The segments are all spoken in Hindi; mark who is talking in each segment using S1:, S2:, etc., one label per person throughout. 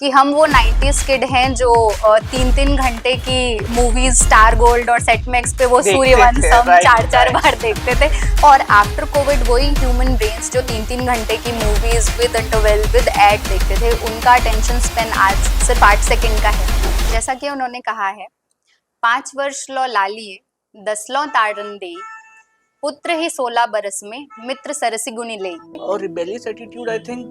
S1: कि हम वो 90s किड हैं जो 3-3 घंटे की मूवीज स्टार गोल्ड और सेट मैक्स पे वो
S2: देखते
S1: सूर्यवंशम
S2: थे,
S1: 4-4
S2: right.
S1: बार देखते थे। और आफ्टर कोविड वही ह्यूमन ब्रेन्स जो 3-3 घंटे की movies with interval with ad देखते थे, उनका अटेंशन स्पेन आज सिर्फ 8 सेकंड का है। जैसा कि उन्होंने कहा है, 5 वर्ष लो लालिए 10 लो ताड़न दे, पुत्र ही 16 बरस में मित्र सरसी गुनी ले।
S2: और रिबेलियस एटीट्यूड आई थिंक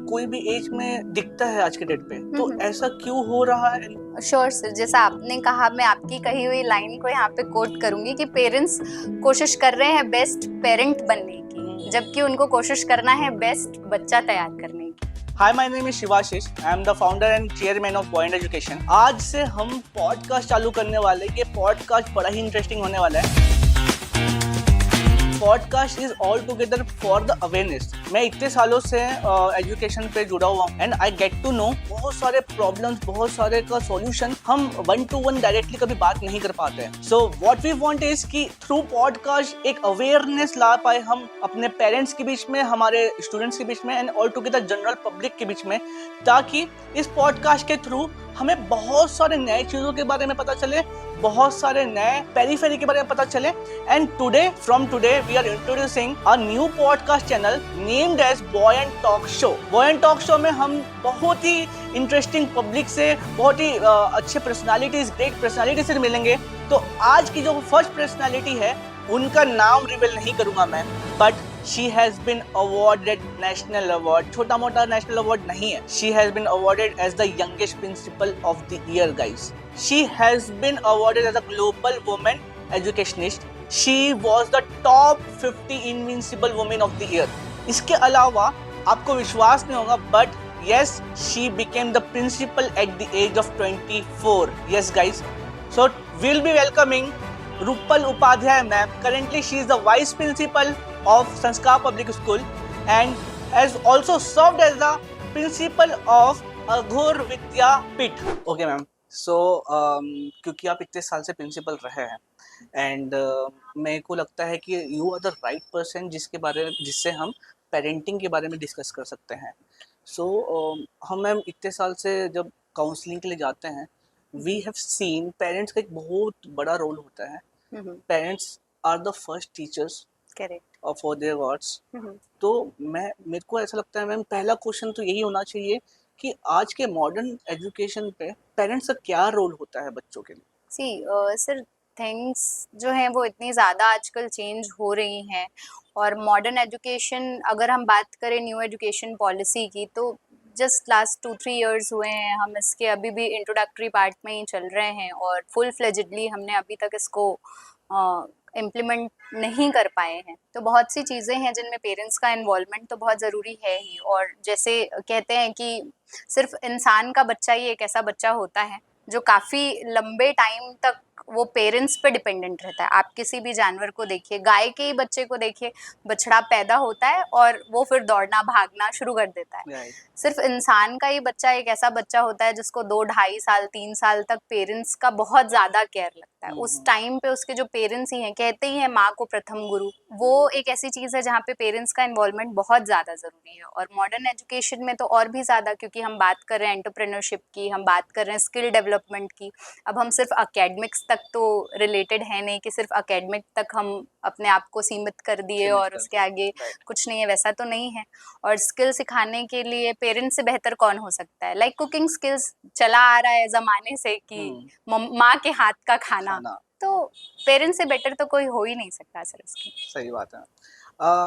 S2: कोई भी एज में दिखता है आज के डेट पे, तो ऐसा क्यों हो रहा है?
S1: श्योर सर, जैसा आपने कहा, मैं आपकी कही हुई लाइन को यहाँ पे कोट करूंगी कि पेरेंट्स कोशिश कर रहे हैं बेस्ट पेरेंट बनने की, जबकि उनको कोशिश करना है बेस्ट बच्चा तैयार करने की।
S2: Hi, my name is Shivashish. I am the founder and chairman of Beyond Education. आज से हम पॉडकास्ट चालू करने वाले हैं। ये पॉडकास्ट बड़ा ही इंटरेस्टिंग होने वाला है। Podcast is all together for the awareness. मैं इतने सालों से एजुकेशन पे जुड़ा हुआ हूँ and I get to know बहुत सारे प्रॉब्लम्स, बहुत सारे का सॉल्यूशन हम 1-to-1 डायरेक्टली कभी बात नहीं कर पाते हैं। So what we want is कि थ्रू पॉडकास्ट एक अवेयरनेस ला पाए हम अपने पेरेंट्स के बीच में, हमारे स्टूडेंट्स के बीच में and all together general public के बीच में, ताकि इस पॉडकास्ट के थ्रू हमें बहुत सारे नए चीज़ों के बारे में पता चले, बहुत सारे नए पेरीफेरी के बारे में पता चले। And today from today we are introducing a new podcast channel named as boy and talk show. Boy and talk show में हम बहुत ही इंटरेस्टिंग पब्लिक से, बहुत ही अच्छे पर्सनालिटीज, ग्रेट पर्सनालिटी से मिलेंगे। तो आज की जो फर्स्ट पर्सनालिटी है, उनका नाम रिवील नहीं करूंगा मैं, but she has been awarded national award. छोटा मोटा national award नहीं है। She has been awarded as the youngest principal of the year, guys. She has been awarded as a global woman educationist. She was the top 50 invincible women of the year. इसके अलावा आपको विश्वास नहीं होगा, but yes, she became the principal at the age of 24. Yes, guys. So we'll be welcoming Rupal Upadhyay ma'am. Currently, she is the vice principal of Sanskar Public School and has also served as the principal of Aghor Vidya Pith. Okay, ma'am. So, क्योंकि आप इतने साल से प्रिंसिपल रहे हैं एंड मेरे को लगता है कि you are the right person जिससे हम पेरेंटिंग के बारे में डिस्कस कर सकते हैं। सो हम मैम इतने साल से जब काउंसलिंग के लिए जाते हैं, वी हैव सीन पेरेंट्स का एक बहुत बड़ा रोल होता है। Parents are the first teachers
S1: correct
S2: for their words. तो मेरे को ऐसा लगता है मैम, पहला क्वेश्चन तो यही होना चाहिए कि आज के मॉडर्न एजुकेशन पे पेरेंट्स का क्या रोल होता है बच्चों के लिए?
S1: सी सर, थिंग्स जो हैं वो इतनी ज़्यादा आजकल चेंज हो रही हैं, और मॉडर्न एजुकेशन, अगर हम बात करें न्यू एजुकेशन पॉलिसी की, तो जस्ट लास्ट 2-3 इयर्स हुए हैं, हम इसके अभी भी इंट्रोडक्टरी पार्ट में ही चल रहे हैं, और फुल फ्लेजेडली हमने अभी तक इसको इम्प्लीमेंट नहीं कर पाए हैं। तो बहुत सी चीज़ें हैं जिनमें पेरेंट्स का इन्वॉल्वमेंट तो बहुत ज़रूरी है ही। और जैसे कहते हैं कि सिर्फ इंसान का बच्चा ही एक ऐसा बच्चा होता है जो काफ़ी लंबे टाइम तक वो पेरेंट्स पे डिपेंडेंट रहता है। आप किसी भी जानवर को देखिए, गाय के ही बच्चे को देखिए, बछड़ा पैदा होता है और वो फिर दौड़ना भागना शुरू कर देता है।
S2: Right.
S1: सिर्फ इंसान का ही बच्चा एक ऐसा बच्चा होता है जिसको 2-2.5 साल 3 साल तक पेरेंट्स का बहुत ज़्यादा केयर लगता है। उस टाइम पे उसके जो पेरेंट्स ही हैं, कहते ही हैं माँ को प्रथम गुरु, वो एक ऐसी चीज़ है जहाँ पे पेरेंट्स का इन्वॉल्वमेंट बहुत ज़्यादा ज़रूरी है। और मॉडर्न एजुकेशन में तो और भी ज़्यादा, क्योंकि हम बात कर रहे हैं एंटरप्रेन्योरशिप की, हम बात कर रहे हैं स्किल डेवलपमेंट की। अब हम सिर्फ अकेडमिक्स तक तो रिलेटेड है नहीं कि सिर्फ अकेडमिक तक हम अपने आप को सीमित कर दिए और उसके आगे कुछ नहीं है, वैसा तो नहीं है। और स्किल सिखाने के लिए पेरेंट्स से बेहतर कौन हो सकता है? लाइक कुकिंग स्किल्स चला आ रहा है ज़माने से कि माँ के हाथ का खाना, तो पेरेंट्स से बेटर तो कोई हो ही नहीं सकता सर इसकी।
S2: सही बात है।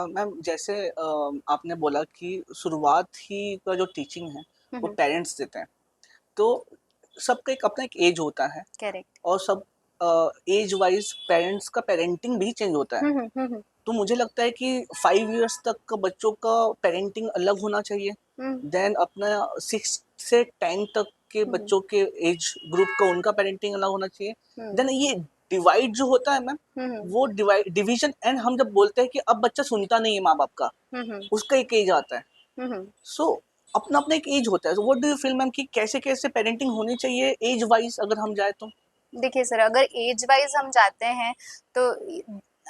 S2: मैम, जैसे आपने बोला कि शुरुआत ही का जो टीचिंग है वो पेरेंट्स देते हैं, तो सबका एक अपना एक एज होता है।
S1: करेक्ट।
S2: और सब एज वाइज पेरेंट्स का पेरेंटिंग भी चेंज होता है। तो मुझे लगता है कि 5 इयर्स तक का बच्चों का पेरेंटिंग अलग होना चाहिए। देन अपना 6 से 10 तक के बच्चों के एज ग्रुप का उनका पेरेंटिंग अलग होना चाहिए। देन ये डिवाइड जो होता है मैम, वो डिवीजन, एंड हम जब बोलते हैं कि अब बच्चा सुनता नहीं है माँ बाप का, उसका एक एज आता है। सो अपना अपना एक एज होता है। What do you feel ma'am कि कैसे कैसे पेरेंटिंग होनी चाहिए एज वाइज अगर हम जाए तो?
S1: देखिए सर, अगर एज वाइज हम जाते हैं तो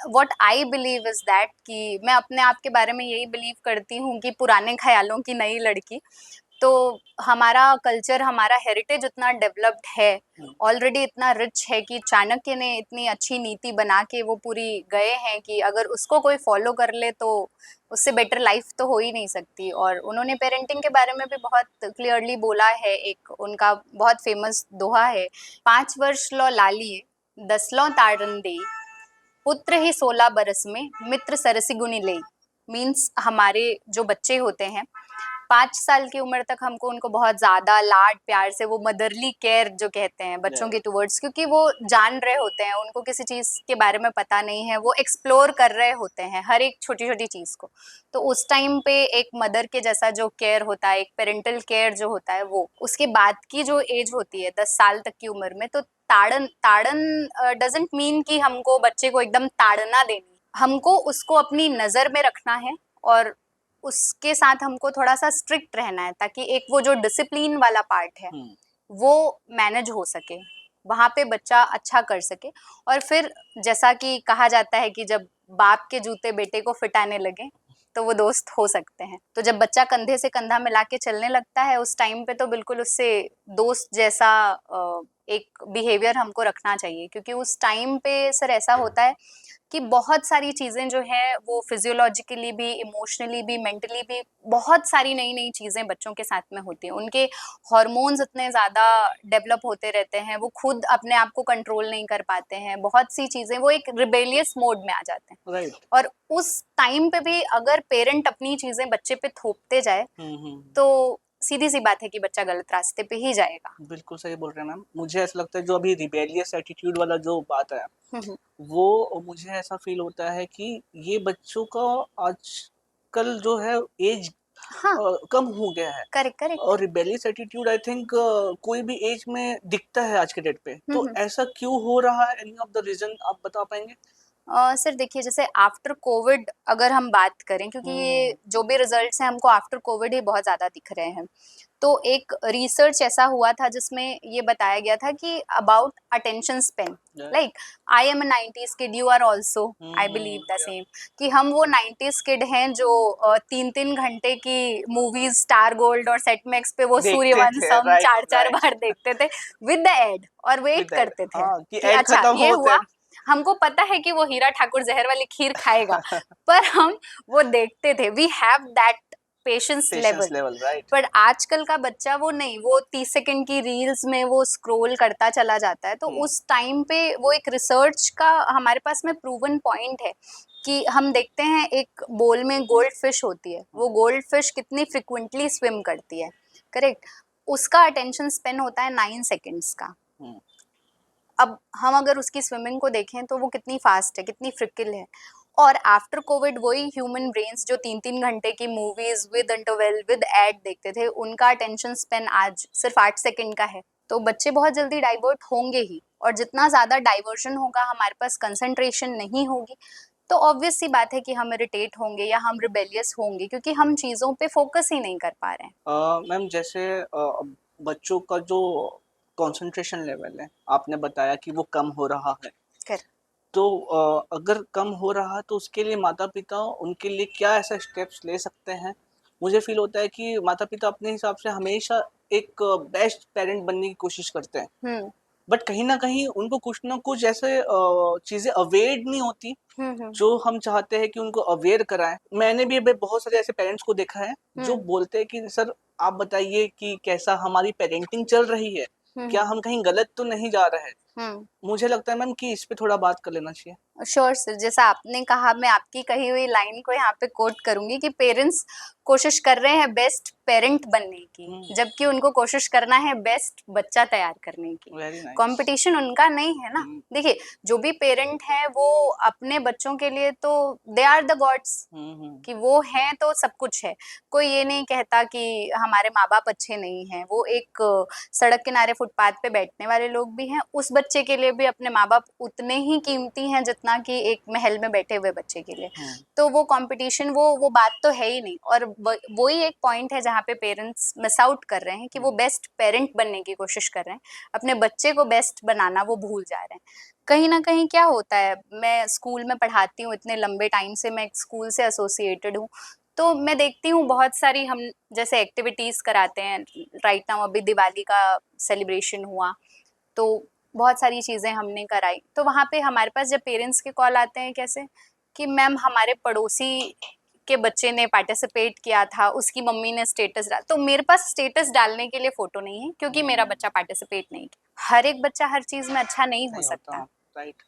S1: what I believe is that कि मैं अपने आप के बारे में यही बिलीव करती हूँ कि पुराने ख्यालों की नई लड़की। तो हमारा कल्चर, हमारा हेरिटेज उतना डेवलप्ड है, ऑलरेडी इतना रिच है कि चाणक्य ने इतनी अच्छी नीति बना के वो पूरी गए हैं कि अगर उसको कोई फॉलो कर ले तो उससे बेटर लाइफ तो हो ही नहीं सकती। और उन्होंने पेरेंटिंग के बारे में भी बहुत क्लियरली बोला है। एक उनका बहुत फेमस दोहा है, 5 वर्ष लो लालिए 10 लो ताड़न दे, पुत्र ही 16 बरस में मित्र सरसी गुनी ले। मीन्स हमारे जो बच्चे होते हैं 5 साल की उम्र तक हमको उनको बहुत ज्यादा लाड प्यार से, वो मदरली केयर जो कहते हैं बच्चों के टुवर्ड्स, क्योंकि वो जान रहे होते हैं, उनको किसी चीज के बारे में पता नहीं है, वो एक्सप्लोर कर रहे होते हैं हर एक छोटी छोटी चीज को। तो उस टाइम पे एक मदर के जैसा जो केयर होता है, एक पेरेंटल केयर जो होता है, वो उसके बाद की जो एज होती है 10 साल तक की उम्र में, तो ताड़न ताड़न डजंट मीन कि हमको बच्चे को एकदम ताड़ना देनी, हमको उसको अपनी नजर में रखना है और उसके साथ हमको थोड़ा सा स्ट्रिक्ट रहना है, ताकि एक वो जो डिसिप्लिन वाला पार्ट है वो मैनेज हो सके, वहां पे बच्चा अच्छा कर सके। और फिर जैसा कि कहा जाता है कि जब बाप के जूते बेटे को फिट आने लगे तो वो दोस्त हो सकते हैं। तो जब बच्चा कंधे से कंधा मिला के चलने लगता है उस टाइम पे तो बिल्कुल उससे दोस्त जैसा एक बिहेवियर हमको रखना चाहिए, क्योंकि उस टाइम पे सर ऐसा होता है कि बहुत सारी चीजें जो है वो फिजियोलॉजिकली भी, इमोशनली भी, मेंटली भी बहुत सारी नई नई चीजें बच्चों के साथ में होती हैं। उनके हॉर्मोन्स इतने ज्यादा डेवलप होते रहते हैं, वो खुद अपने आप को कंट्रोल नहीं कर पाते हैं, बहुत सी चीजें, वो एक रिबेलियस मोड में आ जाते हैं।
S2: राइट।
S1: और उस टाइम पे भी अगर पेरेंट अपनी चीजें बच्चे पे थोपते जाए तो सीधी सी बात है कि बच्चा गलत रास्ते पे ही जाएगा।
S2: बिल्कुल सही बोल रहे हैं मैम। मुझे ऐसा लगता है जो अभी रिबेलियस एटीट्यूड वाला जो बात है
S1: हम्म,
S2: वो मुझे ऐसा फील होता है कि ये बच्चों का आजकल जो है एज
S1: हाँ
S2: कम हो गया है।
S1: Correct correct.
S2: और रिबेलियस एटीट्यूड आई थिंक कोई भी एज में दिखता है आज के डेट पे। तो ऐसा क्यों हो रहा है? एनी ऑफ द रीजन आप बता पाएंगे?
S1: सर देखिए, जैसे आफ्टर कोविड अगर हम बात करें, क्योंकि ये जो भी रिजल्ट्स हैं हमको आफ्टर कोविड ही बहुत ज्यादा दिख रहे हैं, तो एक रिसर्च ऐसा हुआ था जिसमें ये बताया गया था कि about attention span, like I am a 90s kid, you are also, I believe the same, कि हम वो 90s किड हैं जो 3-3 घंटे की मूवीज स्टार गोल्ड और सेट मैक्स पे वो
S2: देखते थे,
S1: सूर्यवंशम
S2: राइट
S1: 4-4
S2: राइट।
S1: बार देखते थे विद द एड, और वेट
S2: विद एड,
S1: करते थे
S2: हाँ कि
S1: कि
S2: एड
S1: अच्छा
S2: खत्म
S1: ये
S2: होते
S1: हुआ, हमको पता है कि वो हीरा ठाकुर जहर वाली खीर खाएगा, पर हम वो देखते थे, we have that patience level.
S2: Level, right.
S1: पर आजकल का बच्चा वो नहीं, वो 30 सेकंड की रील्स में वो स्क्रॉल करता चला जाता है। तो उस टाइम पे वो एक रिसर्च का हमारे पास में प्रूवन पॉइंट है कि हम देखते हैं एक बोल में गोल्ड फिश होती है, वो गोल्ड फिश कितनी फ्रिक्वेंटली स्विम करती है, करेक्ट, उसका अटेंशन स्पेन होता है 9 सेकेंड्स का। अब हम अगर उसकी स्विमिंग को देखें तो वो कितनी फास्ट है, कितनी फ्रिकिल है। और आफ्टर कोविड वही ह्यूमन ब्रेन्स जो 3-3 घंटे की movies with interval with ad देखते थे, उनका अटेंशन स्पेन आज सिर्फ 8 सेकंड का है। तो बच्चे बहुत जल्दी डाइवर्ट होंगे ही, और जितना ज्यादा डाइवर्जन होगा, हमारे पास कंसंट्रेशन नहीं होगी, तो ऑब्वियस सी बात है कि हम इरिटेट होंगे या हम रिबेलियस होंगे, क्योंकि हम चीजों पे फोकस ही नहीं कर पा रहे हैं।
S2: मैम जैसे बच्चों का जो कंसंट्रेशन लेवल है आपने बताया कि वो कम हो रहा है,
S1: कर
S2: तो अगर कम हो रहा है तो उसके लिए माता पिता उनके लिए क्या ऐसा स्टेप्स ले सकते हैं? मुझे फील होता है कि माता पिता अपने हिसाब से हमेशा एक बेस्ट पेरेंट बनने की कोशिश करते हैं, बट कहीं ना कहीं उनको कुछ ना कुछ ऐसे चीजें अवेयर नहीं होती जो हम चाहते हैं कि उनको अवेयर कराएं। मैंने भी अभी बहुत सारे ऐसे पेरेंट्स को देखा है जो बोलते हैं कि सर आप बताइए कि कैसा हमारी पेरेंटिंग चल रही है, क्या हम कहीं गलत तो नहीं जा रहे हैं? मुझे लगता है मैम कि इस पे थोड़ा बात कर लेना चाहिए।
S1: श्योर सर, जैसा आपने कहा, मैं आपकी कही हुई लाइन को यहाँ पे कोट करूंगी कि पेरेंट्स कोशिश कर रहे हैं बेस्ट पेरेंट बनने की, जबकि उनको कोशिश करना है बेस्ट बच्चा तैयार करने की।
S2: Very nice.
S1: कंपटीशन उनका नहीं है ना। देखिए, जो भी पेरेंट है वो अपने बच्चों के लिए तो दे आर द गॉड्स, कि वो हैं तो सब कुछ है। कोई ये नहीं कहता कि हमारे माँ बाप अच्छे नहीं हैं, वो एक सड़क किनारे फुटपाथ पे बैठने वाले लोग भी हैं, उस बच्चे के लिए भी अपने माँ बाप उतने ही कीमती हैं जितना कि एक महल में बैठे हुए बच्चे के लिए। तो वो कंपटीशन, वो बात तो है ही नहीं। और वो ही एक पॉइंट है जहाँ पे पेरेंट्स मिस आउट कर रहे हैं कि वो बेस्ट पेरेंट बनने की कोशिश कर रहे हैं, अपने बच्चे को बेस्ट बनाना वो भूल जा रहे हैं। कहीं ना कहीं क्या होता है, मैं स्कूल में पढ़ाती हूँ इतने लंबे टाइम से, मैं एक स्कूल से एसोसिएटेड हूँ, तो मैं देखती हूँ बहुत सारी हम जैसे एक्टिविटीज कराते हैं। राइट नाउ अभी दिवाली का सेलिब्रेशन हुआ, तो बहुत सारी चीजें हमने कराई। तो वहाँ पे हमारे पास जब पेरेंट्स के कॉल आते हैं कैसे कि मैम हमारे पड़ोसी के बच्चे ने पार्टिसिपेट किया था, उसकी मम्मी ने स्टेटस डाला, तो मेरे पास स्टेटस डालने के लिए फोटो नहीं है क्योंकि मेरा बच्चा पार्टिसिपेट नहीं किया। हर एक बच्चा हर चीज में अच्छा नहीं हो सकता।
S2: राइट।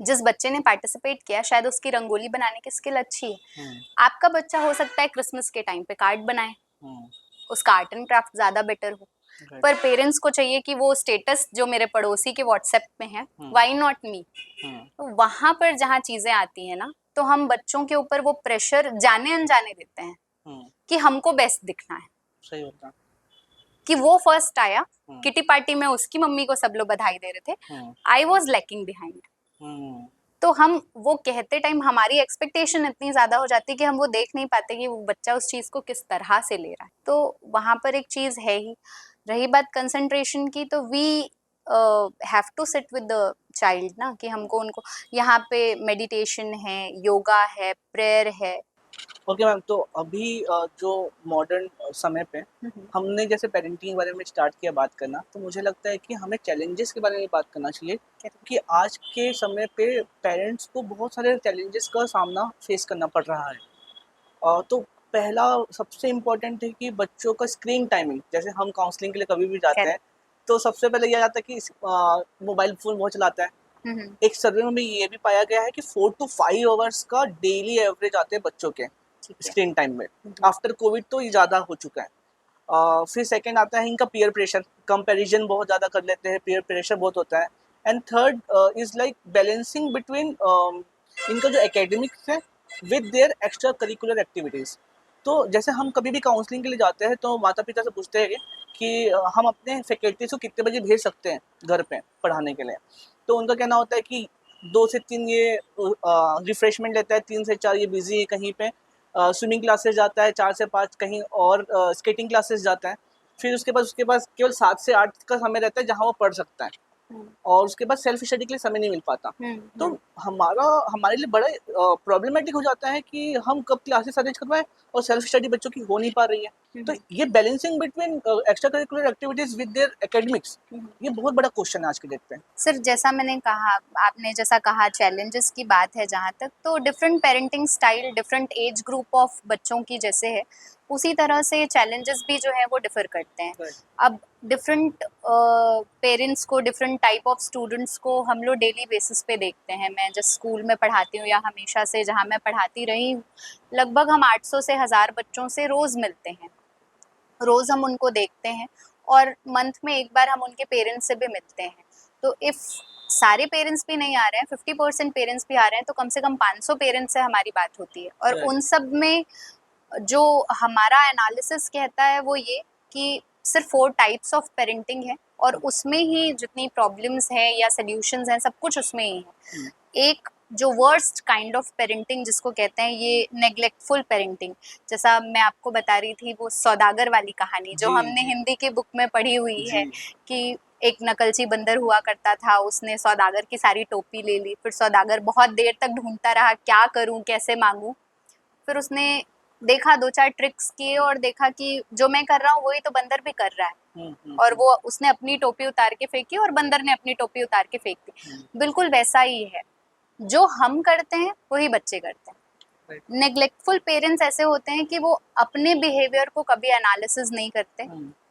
S1: जिस बच्चे ने पार्टिसिपेट किया शायद उसकी रंगोली बनाने की स्किल अच्छी है। आपका बच्चा हो सकता है क्रिसमस के टाइम पे कार्ड बनाए, उसका आर्ट एंड क्राफ्ट ज्यादा बेटर हो, पर पेरेंट्स को चाहिए कि वो स्टेटस जो मेरे पड़ोसी के व्हाट्सएप में है, व्हाई नॉट मी। तो वहां पर जहाँ चीजें आती है ना, तो हम बच्चों के ऊपर वो प्रेशर जाने अनजाने देते हैं कि हमको बेस्ट दिखना है।
S2: सही होता।
S1: कि वो फर्स्ट आया किटी पार्टी में, उसकी मम्मी को सब लोग बधाई दे रहे थे, आई वॉज लैकिंग बिहाइंड। तो हम वो कहते टाइम हमारी एक्सपेक्टेशन इतनी ज्यादा हो जाती है कि हम वो देख नहीं पाते कि वो बच्चा उस चीज को किस तरह से ले रहा है। तो वहां पर एक चीज है ही। रही बात कंसंट्रेशन की, तो we have to sit with the child ना, कि हमको उनको यहाँ पे मेडिटेशन है, योगा है, प्रेयर है।
S2: ओके मैम, तो अभी जो मॉडर्न समय पे हमने जैसे पेरेंटिंग के बारे में स्टार्ट किया बात करना, तो मुझे लगता है कि हमें चैलेंजेस के बारे में बात करना चाहिए कि आज के समय पे पेरेंट्स को बहुत सारे चैलेंजेस का सामना फेस करना पड़ रहा है। तो पहला सबसे इम्पोर्टेंट है कि बच्चों का स्क्रीन टाइमिंग। जैसे हम काउंसलिंग के लिए कभी भी जाते हैं तो सबसे पहले यह आता है कि मोबाइल फ़ोन बहुत चलाता है। एक सर्वे में ये भी पाया गया है कि 4 to 5 आवर्स का डेली एवरेज आते हैं बच्चों के स्क्रीन टाइम में। आफ्टर कोविड तो ये ज़्यादा हो चुका है। फिर सेकंड आता है इनका पीयर प्रेशर, कंपैरिजन बहुत ज़्यादा कर लेते हैं, पीयर प्रेशर बहुत होता है। And third is like balancing between इनका जो एकेडमिक्स है with their extra curricular activities. तो जैसे हम कभी भी काउंसलिंग के लिए जाते हैं तो माता पिता से पूछते हैं कि हम अपने फैकल्टीज़ को कितने बजे भेज सकते हैं घर पे पढ़ाने के लिए। तो उनका कहना होता है कि 2 से 3 ये रिफ्रेशमेंट लेता है, 3 से 4 ये बिज़ी है कहीं पे, स्विमिंग क्लासेस जाता है, 4 से 5 कहीं और स्केटिंग क्लासेस जाता है। फिर उसके पास केवल 7 से 8 का समय रहता है जहाँ वो पढ़ सकता है, और उसके बाद सेल्फ स्टडी के लिए समय नहीं मिल पाता। तो हमारे लिए बड़ा प्रॉब्लमेटिक हो जाता है कि हम कब क्लासेस अरेंज करवाएं और सेल्फ स्टडी बच्चों की हो नहीं पा रही है। तो ये balancing between extra curricular activities with their academics, ये बहुत बड़ा क्वेश्चन है आज के डेट पे।
S1: सर जैसा मैंने कहा, आपने जैसा कहा चैलेंजेस की बात है जहाँ तक, तो different parenting style different age group of बच्चों की जैसे है, उसी तरह से चैलेंजेस भी जो है वो डिफर करते हैं। अब डिफरेंट पेरेंट्स को, डिफरेंट टाइप ऑफ स्टूडेंट्स को हम लोग डेली बेसिस पे देखते हैं। मैं जिस स्कूल में पढ़ाती हूँ या हमेशा से जहाँ मैं पढ़ाती रही हूँ, लगभग हम 800 से 1000 बच्चों से रोज़ मिलते हैं, रोज़ हम उनको देखते हैं, और मंथ में एक बार हम उनके पेरेंट्स से भी मिलते हैं। तो इफ़ सारे पेरेंट्स भी नहीं आ रहे हैं, 50% पेरेंट्स भी आ रहे हैं, तो कम से कम 500 पेरेंट्स से हमारी बात होती है। और उन सब में जो हमारा एनालिसिस कहता है वो ये कि सिर्फ 4 टाइप्स ऑफ पेरेंटिंग है, और उसमें ही जितनी प्रॉब्लम्स हैं या सॉल्यूशंस हैं सब कुछ उसमें ही है। एक जो वर्स्ट काइंड ऑफ पेरेंटिंग जिसको कहते हैं, ये नेग्लेक्टफुल पेरेंटिंग। जैसा मैं आपको बता रही थी वो सौदागर वाली कहानी जो हमने हिंदी की बुक में पढ़ी हुई है, कि एक नकलची बंदर हुआ करता था, उसने सौदागर की सारी टोपी ले ली, फिर सौदागर बहुत देर तक ढूंढता रहा क्या करूं कैसे मांगूं, फिर उसने देखा 2-4 ट्रिक्स किए और देखा कि जो मैं कर रहा हूँ वही तो बंदर भी कर रहा है, और वो उसने अपनी टोपी उतार के फेंकी और बंदर ने अपनी टोपी उतार के फेंक दी। बिल्कुल वैसा ही है, जो हम करते हैं वही बच्चे करते हैं। नेग्लेक्टफुल पेरेंट्स ऐसे होते हैं कि वो अपने बिहेवियर को कभी एनालिसिस नहीं करते।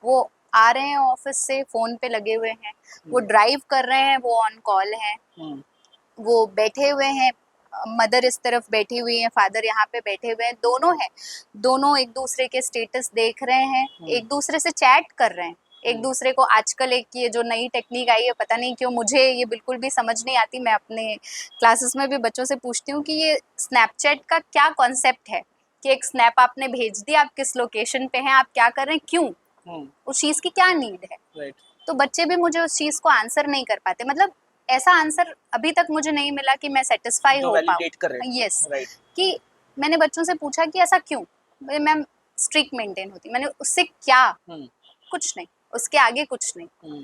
S1: वो आ रहे हैं ऑफिस से, फोन पे लगे हुए हैं, वो ड्राइव कर रहे हैं, वो ऑन कॉल हैं, वो बैठे हुए हैं, मदर इस तरफ बैठी हुई है, फादर यहाँ पे बैठे हुए हैं, दोनों हैं, दोनों एक दूसरे के स्टेटस देख रहे हैं, एक दूसरे से चैट कर रहे हैं, एक दूसरे को। आजकल एक ये जो नई टेक्निक आई है, पता नहीं क्यों मुझे ये बिल्कुल भी समझ नहीं आती, मैं अपने क्लासेस में भी बच्चों से पूछती हूँ कि ये स्नैपचैट का क्या कॉन्सेप्ट है, कि एक स्नैप आपने भेज दिया, आप किस लोकेशन पे हैं, आप क्या कर रहे हैं, क्यों, उस चीज़ की क्या नीड है। तो बच्चे भी मुझे उस चीज़ को आंसर नहीं कर पाते, मतलब ऐसा आंसर अभी तक मुझे नहीं मिला कि मैं सेटिस्फाई हो पाऊँ। यस, कि मैंने बच्चों से पूछा कि ऐसा क्यों, मैम स्ट्रिक्ट मेंटेन होती, मैंने उससे क्या, कुछ नहीं, उसके आगे कुछ नहीं।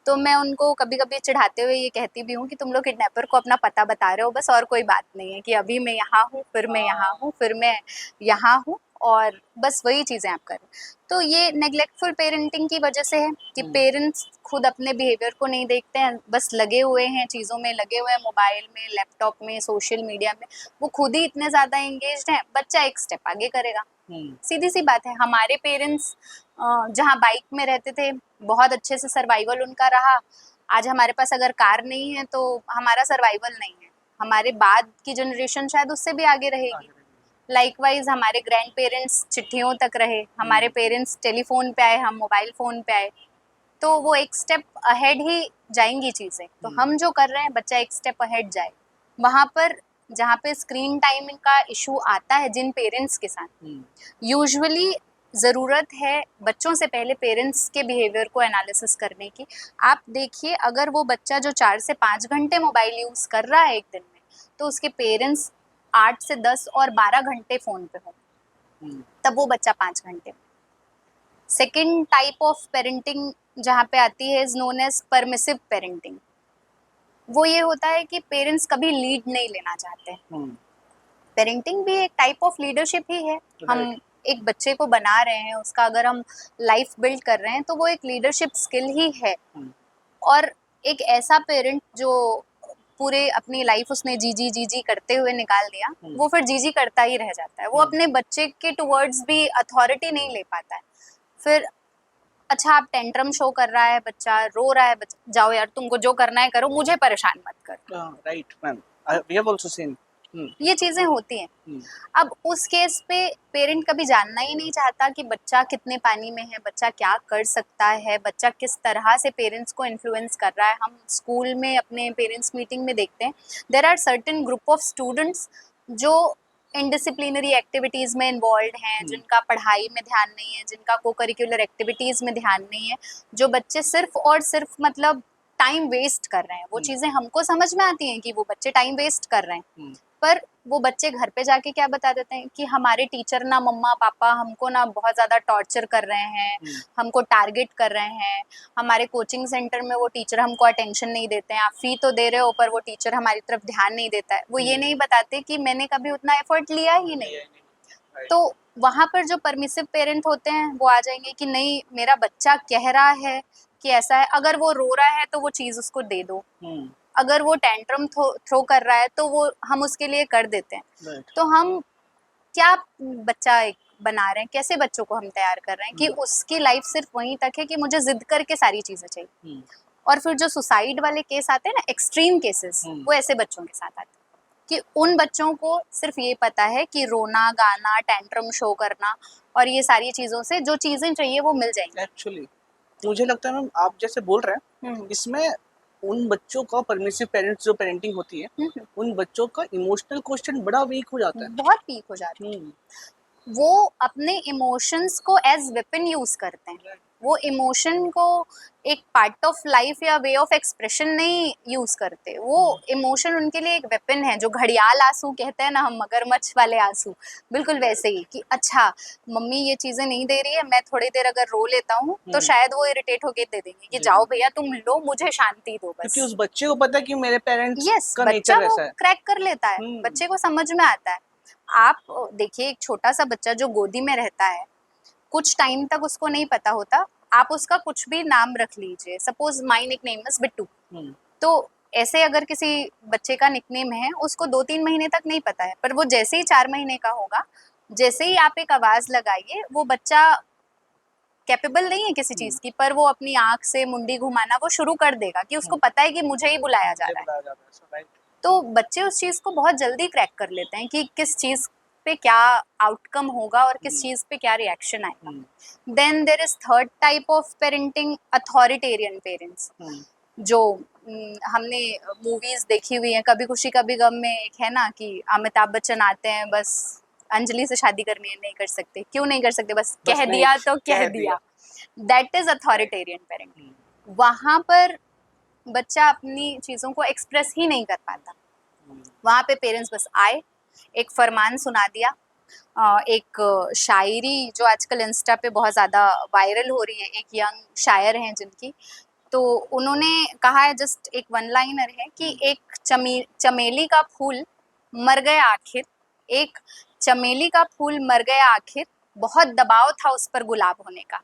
S1: तो मैं उनको कभी कभी चिढ़ाते हुए ये कहती भी हूँ कि तुम लोग किडनैपर को अपना पता बता रहे हो बस, और कोई बात नहीं है, कि अभी मैं यहाँ हूँ, फिर मैं यहाँ हूँ, फिर मैं यहाँ हूँ, और बस वही चीज़ें आप करें। तो ये नेग्लेक्टफुल पेरेंटिंग की वजह से है कि पेरेंट्स खुद अपने बिहेवियर को नहीं देखते हैं, बस लगे हुए हैं चीज़ों में, लगे हुए हैं मोबाइल में, लैपटॉप में, सोशल मीडिया में, वो खुद ही इतने ज़्यादा एंगेज्ड हैं, बच्चा एक स्टेप आगे करेगा। सीधी सी बात है, हमारे पेरेंट्स जहाँ बाइक में रहते थे, बहुत अच्छे से सर्वाइवल उनका रहा। आज हमारे पास अगर कार नहीं है तो हमारा सर्वाइवल नहीं है, हमारे बाद की जनरेशन शायद उससे भी आगे रहेगी। लाइकवाइज हमारे ग्रैंड पेरेंट्स चिट्ठियों तक रहे, हमारे पेरेंट्स टेलीफोन पे आए, हम मोबाइल फ़ोन पे आए, तो वो एक स्टेप अहेड ही जाएंगी चीज़ें। तो हम जो कर रहे हैं, बच्चा एक स्टेप अहेड जाए। वहाँ पर जहाँ पे स्क्रीन टाइमिंग का इशू आता है जिन पेरेंट्स के साथ, यूजुअली ज़रूरत है बच्चों से पहले पेरेंट्स के बिहेवियर को एनालिसिस करने की। आप देखिए, अगर वो बच्चा जो 4 से 5 घंटे मोबाइल यूज़ कर रहा है एक दिन में, तो उसके पेरेंट्स 8 से 10 और 12 घंटे फ़ोन पे हों, तब वो बच्चा 5 घंटे। सेकेंड टाइप ऑफ पेरेंटिंग जहाँ पे आती है is known as permissive parenting. वो ये होता है कि पेरेंट्स कभी लीड नहीं लेना चाहते। पेरेंटिंग भी एक टाइप ऑफ लीडरशिप ही है। हम एक बच्चे को बना रहे हैं, उसका अगर हम लाइफ बिल्ड कर रहे हैं, तो वो एक लीडरशिप स्किल ही है। और एक ऐसा पेरेंट जो पूरे अपनी लाइफ उसने जी करते हुए निकाल दिया, वो फिर जी करता ही रह जाता है। वो अपने बच्चे के टुवर्ड्स भी अथॉरिटी नहीं ले पाता है। फिर अच्छा, आप टेंट्रम शो कर रहा है बच्चा, रो रहा है बच्चा, जाओ यार तुमको जो करना है करो, मुझे परेशान मत कर।
S2: Right ma'am, we have also seen
S1: ये चीजें होती हैं। अब उस केस पे पेरेंट कभी जानना ही नहीं चाहता कि बच्चा कितने पानी में है, बच्चा क्या कर सकता है, बच्चा किस तरह से पेरेंट्स को इन्फ्लुएंस कर रहा है। हम स्कूल में अपने पेरेंट्स मीटिंग में देखते हैं, there are certain group of students जो इनडिसिप्लिनरी एक्टिविटीज़ में इन्वॉल्व हैं, जिनका पढ़ाई में ध्यान नहीं है, जिनका को करिकुलर एक्टिविटीज़ में ध्यान नहीं है, जो बच्चे सिर्फ और सिर्फ मतलब टाइम वेस्ट कर रहे हैं। वो चीज़ें हमको समझ में आती हैं कि वो बच्चे टाइम वेस्ट कर रहे हैं, पर वो बच्चे घर पे जाके क्या बता देते हैं कि हमारे टीचर ना, मम्मा पापा हमको ना बहुत ज़्यादा टॉर्चर कर रहे हैं, हमको टारगेट कर रहे हैं, हमारे कोचिंग सेंटर में वो टीचर हमको अटेंशन नहीं देते हैं, आप फ़ी तो दे रहे हो पर वो टीचर हमारी तरफ ध्यान नहीं देता है। वो ये नहीं बताते कि मैंने कभी उतना एफर्ट लिया ही नहीं। तो वहाँ पर जो परमिसिव पेरेंट होते हैं वो आ जाएंगे कि नहीं, मेरा बच्चा कह रहा है कि ऐसा है, अगर वो रो रहा है तो वो चीज़ उसको दे दो, अगर वो टेंट्रम थ्रो कर रहा है तो वो हम उसके लिए कर देते हैं। तो हम क्या बच्चा एक बना रहे हैं, कैसे बच्चों को हम तैयार कर रहे हैं कि उसकी लाइफ सिर्फ वहीं तक है कि मुझे जिद करके सारी चीज़ें चाहिए। और फिर जो सुसाइड वाले केस आते हैं ना, एक्सट्रीम केसेस, वो ऐसे बच्चों के साथ आते हैं कि उन बच्चों को सिर्फ ये पता है कि रोना गाना, टेंट्रम शो करना और ये सारी चीज़ों से जो चीज़ें चाहिए वो मिल जाएंगी।
S2: एक्चुअली मुझे लगता है मैम, आप जैसे बोल रहे हैं, इसमें उन बच्चों का परमिसिव पेरेंट्स जो पेरेंटिंग होती है, उन बच्चों का इमोशनल क्वेश्चन बड़ा वीक हो जाता है,
S1: बहुत वीक हो जाता है। वो अपने इमोशंस को एज वेपन यूज करते हैं। वो इमोशन को एक पार्ट ऑफ लाइफ या वे ऑफ एक्सप्रेशन नहीं यूज करते। वो इमोशन उनके लिए एक वेपन है, जो घड़ियाल आंसू कहते हैं ना हम, मगरमच्छ वाले आंसू, बिल्कुल वैसे ही कि अच्छा मम्मी ये चीजें नहीं दे रही है, मैं थोड़ी देर अगर रो लेता हूँ तो शायद वो इरिटेट होके दे देंगे कि जाओ भैया तुम लो, मुझे शांति दो बस।
S2: क्योंकि उस बच्चे को पता है कि मेरे पेरेंट्स
S1: यस,
S2: का
S1: बच्चा
S2: नेचर
S1: वो
S2: ऐसा है।
S1: क्रैक कर लेता है, बच्चे को समझ में आता है। आप देखिए, एक छोटा सा बच्चा जो गोदी में रहता है, कुछ टाइम तक उसको नहीं पता होता, आप उसका कुछ भी नाम रख लीजिए, suppose my nickname is Bittu, तो ऐसे अगर किसी बच्चे का निकनेम है, उसको 2-3 महीने तक नहीं पता है, पर वो जैसे ही 4 महीने का होगा, जैसे ही आप एक आवाज लगाइए, वो बच्चा कैपेबल नहीं है किसी चीज की, पर वो अपनी आंख से मुंडी घुमाना वो शुरू कर देगा कि उसको पता है कि मुझे ही बुलाया जा रहा है। तो बच्चे उस चीज को बहुत जल्दी क्रैक कर लेते हैं कि किस चीज पे क्या आउटकम होगा और किस चीज पे क्या रिएक्शन आएगा। Then there is third type of parenting, authoritarian parents, जो हमने मूवीज देखी हुई हैं, कभी खुशी कभी गम में एक है ना कि अमिताभ बच्चन आते हैं, बस अंजलि से शादी करनी है, नहीं कर सकते, क्यों नहीं कर सकते, बस कह दिया तो कह दिया। That is authoritarian parenting. वहाँ पर बच्चा अपनी चीज़ों को एक्सप्रेस ही नहीं कर पाता। वहाँ पे पेरेंट्स बस आए, एक फरमान सुना दिया, एक शायरी जो आजकल इंस्टा पे बहुत ज़्यादा वायरल हो रही है, एक यंग शायर हैं जिनकी, तो उन्होंने कहा है, जस्ट एक वन लाइनर है कि एक चमेली का फूल मर गया आखिर, एक चमेली का फूल मर गया आखिर, बहुत दबाव था उस पर गुलाब होने का।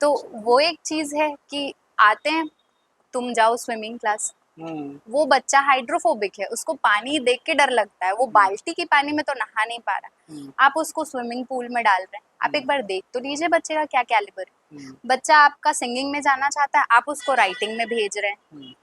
S1: तो वो एक चीज है कि आते हैं, तुम जाओ स्विमिंग क्लास, वो बच्चा हाइड्रोफोबिक है, उसको पानी देख के डर लगता है, वो बाल्टी की पानी में तो नहा नहीं पा रहा, आप उसको स्विमिंग पूल में डाल रहे हैं, आप एक बार देख तो लीजिए बच्चे का क्या कैलिबर है। बच्चा आपका सिंगिंग में जाना चाहता है, आप उसको राइटिंग में भेज रहे हैं।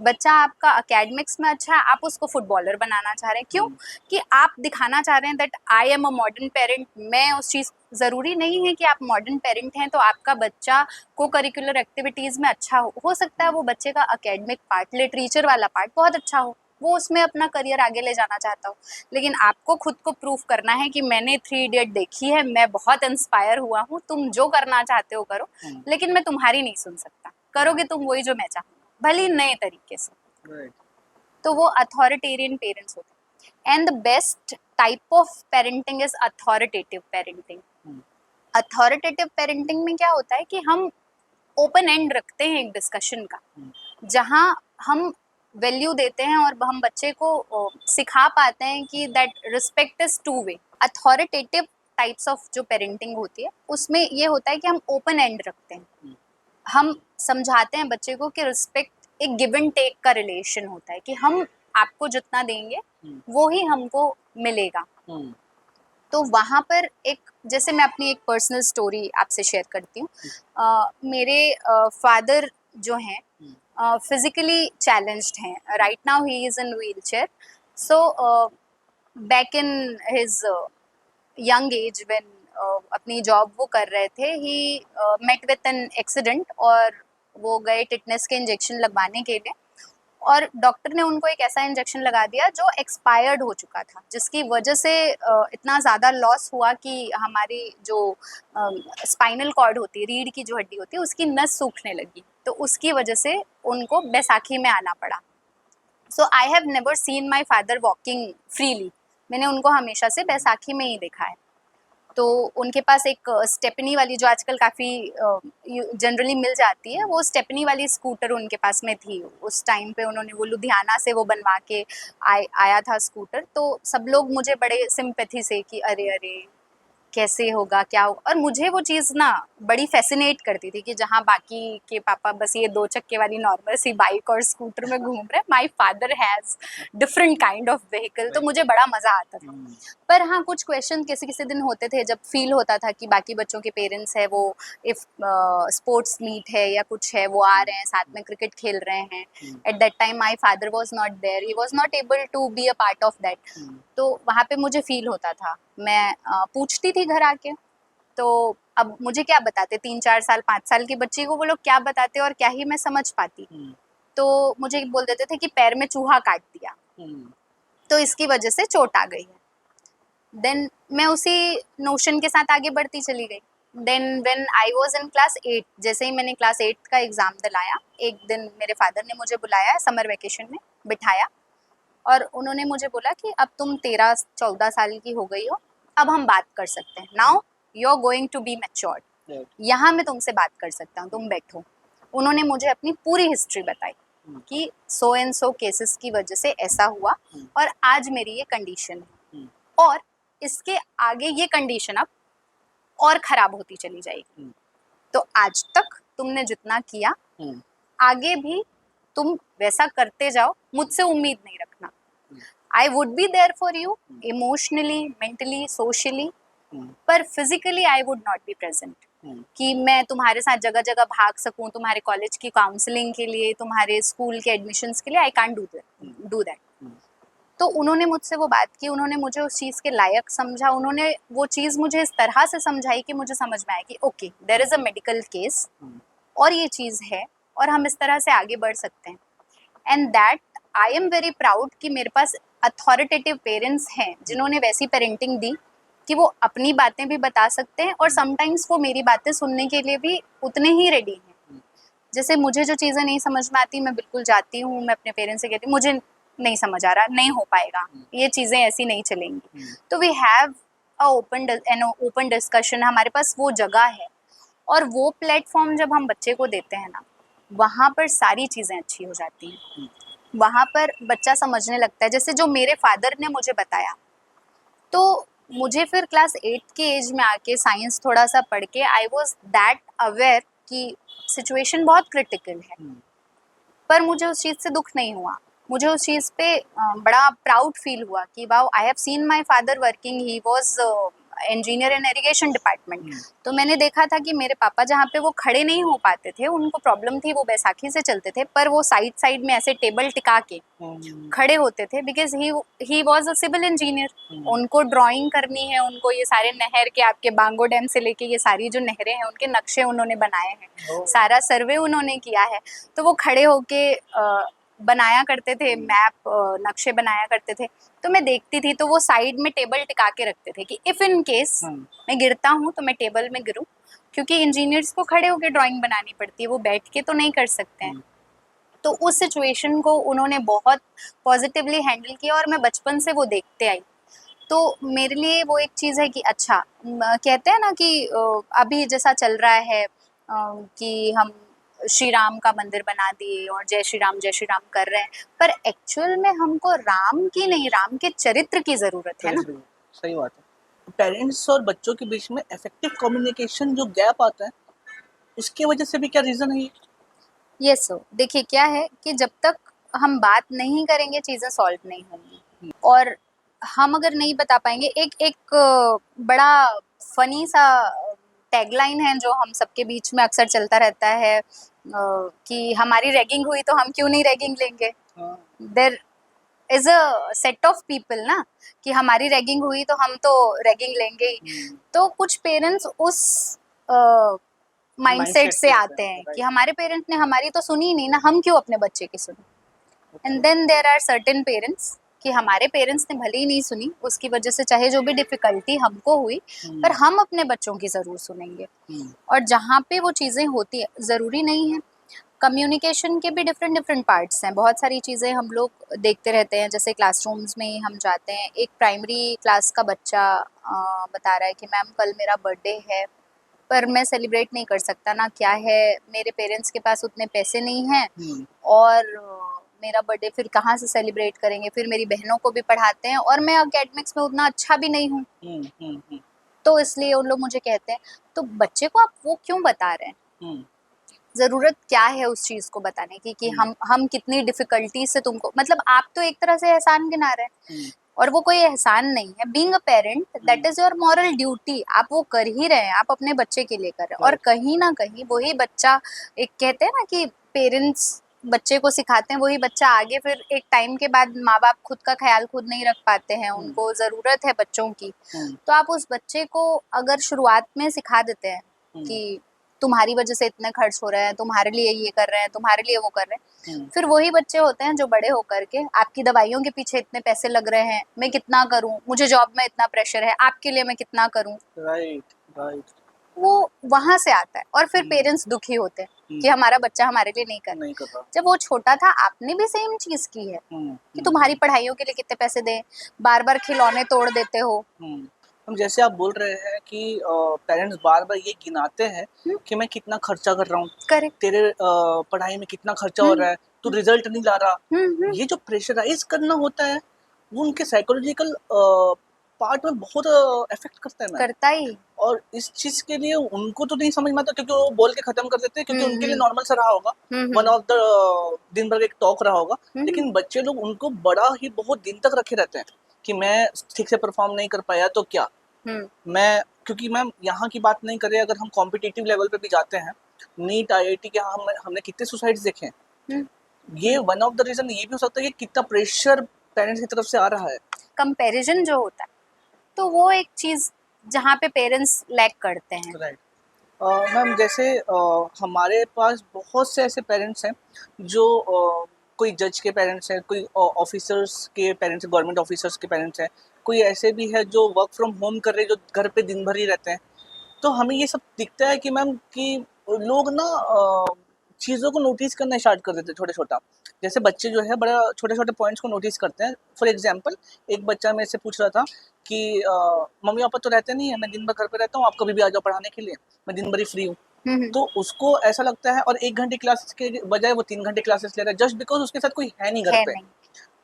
S1: बच्चा आपका एकेडमिक्स में अच्छा है, आप उसको फुटबॉलर बनाना चाह रहे हैं, क्यों? कि आप दिखाना चाह रहे हैं that I am a modern parent. मैं उस चीज, जरूरी नहीं है कि आप मॉडर्न पेरेंट हैं तो आपका बच्चा को करिकुलर एक्टिविटीज में अच्छा हो सकता है वो बच्चे का एकेडमिक पार्ट, लिटरेचर वाला पार्ट बहुत अच्छा हो, वो उसमें अपना करियर आगे ले जाना चाहता हो, लेकिन आपको खुद को प्रूफ करना है कि मैंने 3 इडियट देखी है, मैं बहुत इंस्पायर हुआ हूँ, तुम जो करना चाहते हो करो, लेकिन मैं तुम्हारी नहीं सुन सकता, करोगे तुम वही जो मैं चाहूंगा, भले नए तरीके से। तो वो अथॉरिटेरियन पेरेंट्स होते हैं। And the best type of parenting is authoritative parenting. Authoritative parenting में क्या होता है कि हम ओपन एंड रखते हैं एक डिस्कशन का, जहां हम वैल्यू देते हैं और हम बच्चे को सिखा पाते हैं कि that respect is two way. Authoritative types of जो पेरेंटिंग होती है उसमें ये होता है कि हम ओपन एंड रखते हैं, हम समझाते हैं बच्चे को कि रिस्पेक्ट एक गिव एंड टेक का रिलेशन होता है, कि हम आपको जितना देंगे वो ही हमको मिलेगा। तो वहाँ पर एक, जैसे मैं अपनी एक पर्सनल स्टोरी आपसे शेयर करती हूँ। मेरे फादर जो हैं फिजिकली चैलेंज्ड हैं, right now he is in wheelchair. So back in his young age when अपनी जॉब वो कर रहे थे, he met with an accident और वो गए टिटनेस के इंजेक्शन लगवाने के लिए, और डॉक्टर ने उनको एक ऐसा इंजेक्शन लगा दिया जो एक्सपायर्ड हो चुका था, जिसकी वजह से इतना ज़्यादा लॉस हुआ कि हमारी जो स्पाइनल कॉर्ड होती है, रीढ़ की जो हड्डी होती है, उसकी नस सूखने लगी, तो उसकी वजह से उनको बैसाखी में आना पड़ा। So I have never seen my father walking freely, मैंने उनको हमेशा से बैसाखी में ही देखा है। तो उनके पास एक स्टेपनी वाली, जो आजकल काफ़ी जनरली मिल जाती है, वो स्टेपनी वाली स्कूटर उनके पास में थी उस टाइम पे, उन्होंने वो लुधियाना से वो बनवा के आया था स्कूटर। तो सब लोग मुझे बड़े सिंपैथी से कि अरे अरे कैसे होगा, क्या होगा, और मुझे वो चीज़ ना बड़ी फैसिनेट करती थी कि जहाँ बाकी के पापा बस ये 2 चक्के वाली नॉर्मल सी बाइक और स्कूटर में घूम रहे हैं, my father has different kind of vehicle, तो मुझे बड़ा मज़ा आता था। पर हाँ, कुछ क्वेश्चन किसी किसी दिन होते थे जब फील होता था कि बाकी बच्चों के पेरेंट्स है, वो इफ स्पोर्ट्स मीट है या कुछ है, वो आ रहे हैं साथ में क्रिकेट खेल रहे हैं, at that time my father was not there, he was not able to be a part of that. तो वहाँ पे मुझे फील होता था, मैं पूछती थी घर आके, तो अब मुझे क्या बताते, 3-4 साल 5 साल की बच्ची को वो लोग क्या बताते और क्या ही मैं समझ पाती। तो मुझे बोल देते थे कि पैर में चूहा काट दिया, तो इसकी वजह से चोट आ गई है। देन मैं उसी नोशन के साथ आगे बढ़ती चली गई। Then when I was in class 8, जैसे ही मैंने क्लास 8 का एग्ज़ाम दिलाया, एक दिन मेरे फादर ने मुझे बुलाया समर वेकेशन में, बिठाया और उन्होंने मुझे बोला कि अब तुम 13-14 साल की हो गई हो, अब हम बात कर सकते हैं, now you are going to be matured, यहाँ मैं तुमसे बात कर सकता हूँ, तुम बैठो। उन्होंने मुझे अपनी पूरी हिस्ट्री बताई कि सो एंड सो केसेस की वजह से ऐसा हुआ और आज मेरी ये कंडीशन है, और इसके आगे ये कंडीशन अब और खराब होती चली जाएगी। तो आज तक तुमने जितना किया, आगे भी तुम वैसा करते जाओ, मुझसे उम्मीद नहीं रखना। I would be there for you emotionally, mentally, socially, पर physically I would not be present, कि मैं तुम्हारे साथ जगह जगह भाग सकूं, तुम्हारे कॉलेज की काउंसलिंग के लिए, तुम्हारे स्कूल के एडमिशन्स के लिए, आई कांट डू दैट। तो उन्होंने मुझसे वो बात की, उन्होंने मुझे उस चीज़ के लायक समझा, उन्होंने वो चीज़ मुझे इस तरह से समझाई कि मुझे समझ में आया कि okay, there is a medical case और ये चीज़ है और हम इस तरह से आगे बढ़ सकते हैं। And that I am very proud कि मेरे पास अथॉरिटेटिव पेरेंट्स हैं जिन्होंने वैसी पेरेंटिंग दी कि वो अपनी बातें भी बता सकते हैं और समटाइम्स वो मेरी बातें सुनने के लिए भी उतने ही रेडी हैं। जैसे मुझे जो चीज़ें नहीं समझ में आती, मैं बिल्कुल जाती हूँ, मैं अपने पेरेंट्स से कहती हूँ मुझे नहीं समझ आ रहा, नहीं हो पाएगा, ये चीज़ें ऐसी नहीं चलेंगी। तो we have a open discussion, हमारे पास वो जगह है। और वो प्लेटफॉर्म जब हम बच्चे को देते हैं ना, वहाँ पर सारी चीज़ें अच्छी हो जाती हैं। वहाँ पर बच्चा समझने लगता है, जैसे जो मेरे फादर ने मुझे बताया, तो मुझे फिर क्लास 8 के एज में आके साइंस थोड़ा सा पढ़ के आई वाज दैट अवेयर कि सिचुएशन बहुत क्रिटिकल है। पर मुझे उस चीज़ से दुख नहीं हुआ, मुझे उस चीज़ पे बड़ा प्राउड फील हुआ कि wow, I have seen my father working, he was engineer in irrigation department. तो मैंने देखा था कि मेरे पापा जहाँ पे वो खड़े नहीं हो पाते थे, उनको प्रॉब्लम थी, वो बैसाखी से चलते थे, पर वो साइड साइड में ऐसे टेबल टिका के खड़े होते थे, because he was a civil engineer. उनको ड्राइंग करनी है, उनको ये सारे नहर के, आपके बांगो डैम से लेके ये सारी जो नहरें हैं उनके नक्शे उन्होंने बनाए हैं, सारा सर्वे उन्होंने किया है। तो वो खड़े होके बनाया करते थे, मैप नक्शे बनाया करते थे। तो मैं देखती थी, तो वो साइड में टेबल टिका के रखते थे कि इफ़ इन केस मैं गिरता हूँ तो मैं टेबल में गिरूँ, क्योंकि इंजीनियर्स को खड़े होकर ड्राइंग बनानी पड़ती है, वो बैठ के तो नहीं कर सकते हैं। तो उस सिचुएशन को उन्होंने बहुत पॉजिटिवली हैंडल किया और मैं बचपन से वो देखते आई। तो मेरे लिए वो एक चीज़ है कि अच्छा, कहते हैं ना कि अभी जैसा चल रहा है कि हम श्री राम का मंदिर बना दिए और जय श्री राम कर रहे हैं, पर एक्चुअल में हमको राम की नहीं, राम के चरित्र की ज़रूरत है ना।
S2: सही बात है। पेरेंट्स और बच्चों के बीच में इफेक्टिव कम्युनिकेशन जो गैप आता है, उसकी वजह से भी क्या रीजन है ये?
S1: यस सर, देखिए क्या है कि जब तक हम बात नहीं करेंगे चीज़ें सॉल्व नहीं होंगी, और हम अगर नहीं बता पाएंगे, एक एक बड़ा फनी सा टैगलाइन है जो हम सबके बीच में अक्सर चलता रहता है, कि हमारी रैगिंग हुई तो हम क्यों नहीं रैगिंग लेंगे। There is a set of people ना, कि हमारी रैगिंग हुई तो हम तो रैगिंग लेंगे ही। तो कुछ पेरेंट्स उस माइंडसेट से आते हैं कि हमारे पेरेंट ने हमारी तो सुनी ही नहीं ना, हम क्यों अपने बच्चे की सुनी। And then there are certain parents कि हमारे पेरेंट्स ने भले ही नहीं सुनी, उसकी वजह से चाहे जो भी डिफिकल्टी हमको हुई, पर हम अपने बच्चों की ज़रूर सुनेंगे। और जहाँ पे वो चीज़ें होती है, ज़रूरी नहीं है, कम्युनिकेशन के भी डिफरेंट डिफरेंट पार्ट्स हैं। बहुत सारी चीज़ें हम लोग देखते रहते हैं, जैसे क्लासरूम्स में ही हम जाते हैं, एक प्राइमरी क्लास का बच्चा बता रहा है कि मैम कल मेरा बर्थडे है, पर मैं सेलिब्रेट नहीं कर सकता ना, क्या है, मेरे पेरेंट्स के पास उतने पैसे नहीं हैं, और मेरा बर्थडे फिर कहाँ से सेलिब्रेट करेंगे, फिर मेरी बहनों को भी पढ़ाते हैं और मैं अकेडमिक्स में उतना अच्छा भी नहीं हूँ, तो इसलिए उन लोग मुझे कहते हैं। तो बच्चे को आप वो क्यों बता रहे हैं, ज़रूरत क्या है उस चीज़ को बताने की कि हम कितनी डिफ़िकल्टी से तुमको, मतलब आप तो एक तरह से एहसान गिना रहे हैं, और वो कोई एहसान नहीं है। Being a parent that is your moral duty, आप वो कर ही रहे हैं, आप अपने बच्चे के लिए कर रहे हैं। और कहीं ना कहीं वही बच्चा, एक कहते हैं ना कि पेरेंट्स बच्चे को सिखाते हैं, वही बच्चा आगे फिर एक टाइम के बाद, माँ बाप खुद का ख्याल खुद नहीं रख पाते हैं, उनको ज़रूरत है बच्चों की, तो आप उस बच्चे को अगर शुरुआत में सिखा देते हैं कि तुम्हारी वजह से इतने खर्च हो रहे हैं, तुम्हारे लिए ये कर रहे हैं, तुम्हारे लिए वो कर रहे हैं, फिर वही बच्चे होते हैं जो बड़े होकर के आपकी दवाइयों के पीछे इतने पैसे लग रहे हैं, मैं कितना करूं, मुझे जॉब में इतना प्रेशर है, आपके लिए मैं कितना करूं।
S2: राइट।
S1: वो वहां से आता है, और फिर पेरेंट्स दुखी होते हैं कि हमारा बच्चा हमारे लिए नहीं कर रहा। जब वो छोटा था आपने भी सेम चीज की है कि तुम्हारी पढ़ाइयों के लिए कितने पैसे दें, बार बार खिलौने तोड़ देते हो।
S2: हम जैसे आप बोल रहे हैं कि पेरेंट्स बार बार ये गिनाते हैं कि मैं कितना खर्चा कर रहा हूँ,
S1: करेक्ट,
S2: तेरे पढ़ाई में कितना खर्चा हो रहा है, तू रिजल्ट नहीं ला रहा, ये जो प्रेशराइज करना होता है वो उनके साइकोलॉजिकल पार्ट में बहुत इफेक्ट करता है मैम।
S1: करता ही।
S2: और इस चीज के लिए उनको तो नहीं समझ में आता, क्योंकि वो बोल के खत्म कर देते हैं, क्योंकि उनके लिए नॉर्मल सा रहा होगा, वन ऑफ द दिन भर एक टॉक रहा होगा। लेकिन बच्चे लोग उनको बड़ा ही बहुत दिन तक रखे रहते हैं कि मैं ठीक से परफॉर्म नहीं कर पाया तो क्या, मैं, क्योंकि मैम यहाँ की बात नहीं करें, अगर हम कॉम्पिटिटिव लेवल पे भी जाते हैं, नीट IIT के, हमने कितने सुसाइड्स देखे हैं, ये वन ऑफ द रीजन ये भी हो सकता है कि कितना प्रेशर पेरेंट्स की तरफ से आ रहा है।
S1: कंपैरिजन जो होता है, तो वो एक चीज जहाँ पे पेरेंट्स लैक करते हैं।
S2: राइट। मैम जैसे हमारे पास बहुत से ऐसे पेरेंट्स हैं जो कोई जज के पेरेंट्स हैं, कोई ऑफिसर्स के पेरेंट्स हैं, गवर्नमेंट ऑफिसर्स के पेरेंट्स हैं, कोई ऐसे भी है जो वर्क फ्रॉम होम कर रहे हैं, जो घर पे दिन भर ही रहते हैं। तो हमें ये सब दिखता है कि मैम कि लोग ना चीज़ों को नोटिस करना स्टार्ट कर देते हैं छोटे छोटा। जैसे बच्चे जो है बड़ा छोटे छोटे पॉइंट्स को नोटिस करते हैं। फॉर एग्जांपल एक बच्चा मेरे से पूछ रहा था कि मम्मी पापा तो रहते नहीं है, मैं दिन भर घर पे रहता हूँ, आप कभी भी आ जाओ पढ़ाने के लिए, मैं दिन भर ही फ्री हूँ। तो उसको ऐसा लगता है, और 1 घंटे क्लासेस के बजाय वो 3 घंटे क्लासेस ले रहा है, जस्ट बिकॉज उसके साथ कोई है नहीं घर
S1: है
S2: पे।
S1: नहीं।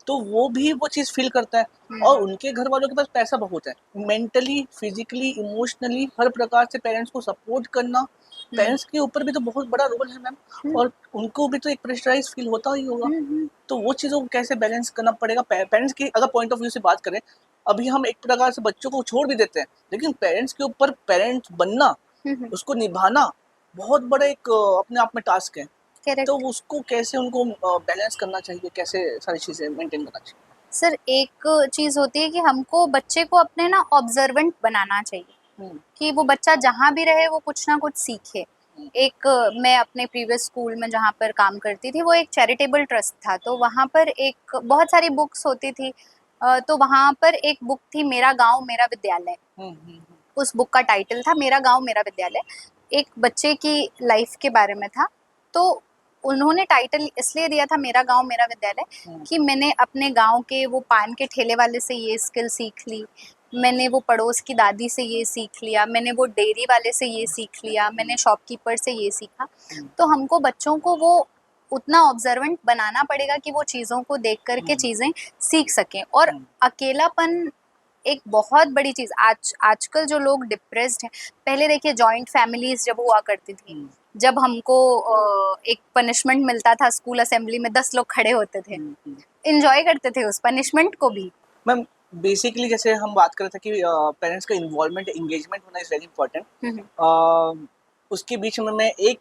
S2: तो वो भी वो चीज़ फील करता है। और उनके घर वालों के पास पैसा बहुत है, मेंटली, फिजिकली, इमोशनली हर प्रकार से पेरेंट्स को सपोर्ट करना, पेरेंट्स के ऊपर भी तो बहुत बड़ा रोल है मैम, और उनको भी तो एक प्रेशराइज फील होता ही होगा। तो वो चीज़ों को कैसे बैलेंस करना पड़ेगा। पेरेंट्स की अगर पॉइंट ऑफ व्यू से बात करें, अभी हम एक प्रकार से बच्चों को छोड़ भी देते हैं, लेकिन पेरेंट्स के ऊपर पेरेंट्स बनना, उसको निभाना बहुत बड़ा एक अपने आप में टास्क है।
S1: करेक्ट।
S2: तो उसको कैसे उनको बैलेंस करना चाहिए, कैसे सारी चीज़ें मेंटेन करना चाहिए?
S1: सर एक चीज होती है कि हमको बच्चे को अपने ना ऑब्जर्वेंट बनाना चाहिए कि वो बच्चा जहाँ भी रहे वो कुछ ना कुछ सीखे। एक मैं अपने प्रीवियस स्कूल में जहाँ पर काम करती थी वो एक चैरिटेबल ट्रस्ट था, तो वहाँ पर एक बहुत सारी बुक्स होती थी। तो वहाँ पर एक बुक थी मेरा गांव मेरा विद्यालय। उस बुक का टाइटल था मेरा गांव मेरा विद्यालय। एक बच्चे की लाइफ के बारे में था। तो उन्होंने टाइटल इसलिए दिया था मेरा गांव मेरा विद्यालय कि मैंने अपने गांव के वो पान के ठेले वाले से ये स्किल सीख ली, मैंने वो पड़ोस की दादी से ये सीख लिया, मैंने वो डेयरी वाले से ये सीख लिया, मैंने शॉपकीपर से ये सीखा। तो हमको बच्चों को वो उतना ऑब्जर्वेंट बनाना पड़ेगा कि वो चीज़ों को देख करके चीज़ें सीख सकें। और अकेलापन एक बहुत बड़ी चीज़ आजकल जो लोग डिप्रेस्ड हैं, पहले देखिए जॉइंट फैमिलीज जब हुआ करती थी, जब हमको एक पनिशमेंट मिलता था स्कूल असेंबली में 10 लोग खड़े होते थे, एंजॉय करते थे उस पनिशमेंट को भी।
S2: मैम बेसिकली जैसे हम बात कर रहे थे कि पेरेंट्स का इन्वॉल्वमेंट, एंगेजमेंट होना इज वेरी इंपॉर्टेंट। उसके बीच में मैं एक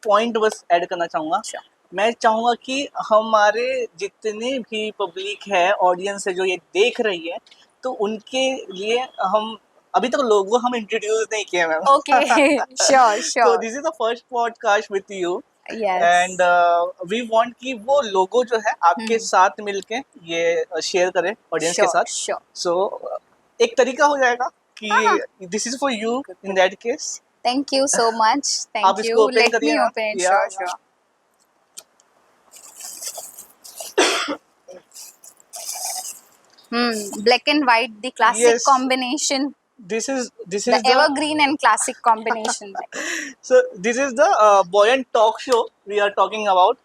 S2: पॉइंट बस ऐड करना चाहूँगा। मैं चाहूँगा कि हमारे जितने भी पब्लिक है, ऑडियंस है जो ये देख रही है, तो उनके लिए हम अभी तक लोगों हम इंट्रोड्यूस नहीं किए मैम।
S1: ओके, श्योर
S2: तो
S1: sure.
S2: This is the first podcast with you,
S1: yes.
S2: And we want कि वो लोगो जो है आपके साथ मिलके ये शेयर करें ऑडियंस के साथ।
S1: श्योर।
S2: सो एक तरीका हो जाएगा
S1: हाँ,
S2: कि this is for you in that case.
S1: Thank you so much,
S2: आप
S1: थैंक
S2: इसको
S1: यू,
S2: ओपन
S1: लेट
S2: करिए
S1: मी
S2: ना।
S1: Open it.
S2: Yeah
S1: sure sure. Black and white, the classic
S2: yes,
S1: combination,
S2: this is
S1: the
S2: the
S1: evergreen and classic combination.
S2: so this is the Buoyant Talk Show we are talking about.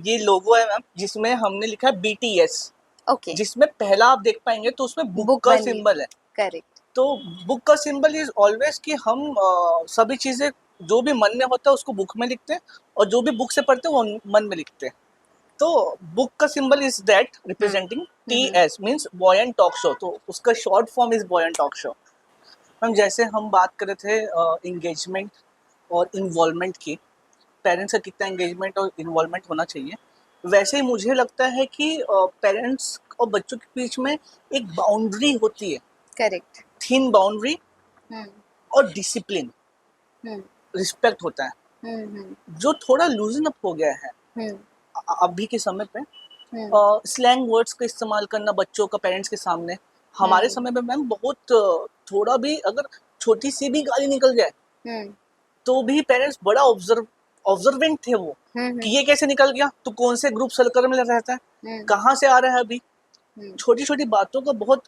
S2: ये लोगो है मैम, जिसमें हमने लिखा है BTS,
S1: Okay,
S2: जिसमें पहला आप देख पाएंगे तो उसमें बुक
S1: book
S2: का
S1: बनी,
S2: सिंबल है।
S1: correct.
S2: तो बुक का सिंबल इज ऑलवेज कि हम सभी चीजें जो भी मन में होता है उसको बुक में लिखते हैं, और जो भी बुक से पढ़ते हैं वो मन में लिखते हैं। तो बुक का symbol is that representing TS means buoyant talk show, तो उसका short form is buoyant talk show. Ma'am जैसे हम बात कर रहे थे इंगेजमेंट और इन्वॉल्वमेंट की, पेरेंट्स का कितना एंगेजमेंट और इन्वॉल्वमेंट होना चाहिए, वैसे ही मुझे लगता है कि पेरेंट्स और बच्चों के बीच में एक बाउंड्री होती है,
S1: Correct.
S2: Thin boundary,
S1: Hmm.
S2: और डिसिप्लिन, रिस्पेक्ट होता है, जो थोड़ा लूजन अप हो गया है अभी के समय पे। स्लैंग वर्ड्स का इस्तेमाल करना बच्चों का पेरेंट्स के सामने, हमारे समय में मैम बहुत थोड़ा भी अगर छोटी सी भी गाली निकल जाए तो भी पेरेंट्स बड़ा ऑब्जर्वेंट थे वो, कि ये कैसे निकल गया, तू कौन से ग्रुप सर्कल में रहता है, कहाँ से आ रहा है अभी। छोटी छोटी बातों का बहुत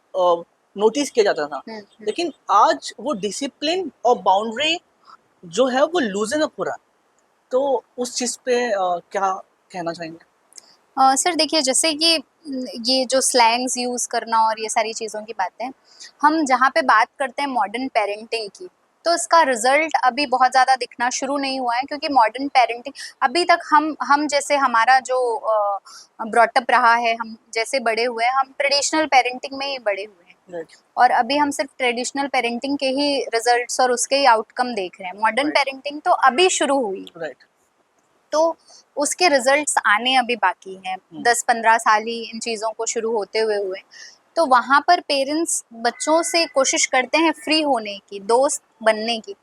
S2: नोटिस किया जाता था, लेकिन आज वो डिसिप्लिन और बाउंड्री जो है वो लूजन अप हो रहा है। तो उस चीज़ पे क्या कहना चाहेंगे?
S1: सर देखिए, जैसे कि ये जो स्लैंग्स यूज़ करना और ये सारी चीज़ों की बातें, हम जहाँ पे बात करते हैं मॉडर्न पेरेंटिंग की, तो इसका रिजल्ट अभी बहुत ज़्यादा दिखना शुरू नहीं हुआ है, क्योंकि मॉडर्न पेरेंटिंग अभी तक हम जैसे हमारा जो ब्रॉटअप रहा है, हम जैसे बड़े हुए हैं, हम ट्रेडिशनल पेरेंटिंग में ही बड़े हुए हैं।
S2: Right.
S1: और अभी हम सिर्फ ट्रेडिशनल पेरेंटिंग के ही रिजल्ट्स और उसके ही आउटकम देख रहे हैं। मॉडर्न पेरेंटिंग तो अभी शुरू हुई,
S2: राइट।
S1: तो उसके रिजल्ट्स आने अभी बाकी हैं। 10-15 साल ही इन चीज़ों को शुरू होते हुए। तो वहाँ पर पेरेंट्स बच्चों से कोशिश करते हैं फ्री होने की, दोस्त बनने की।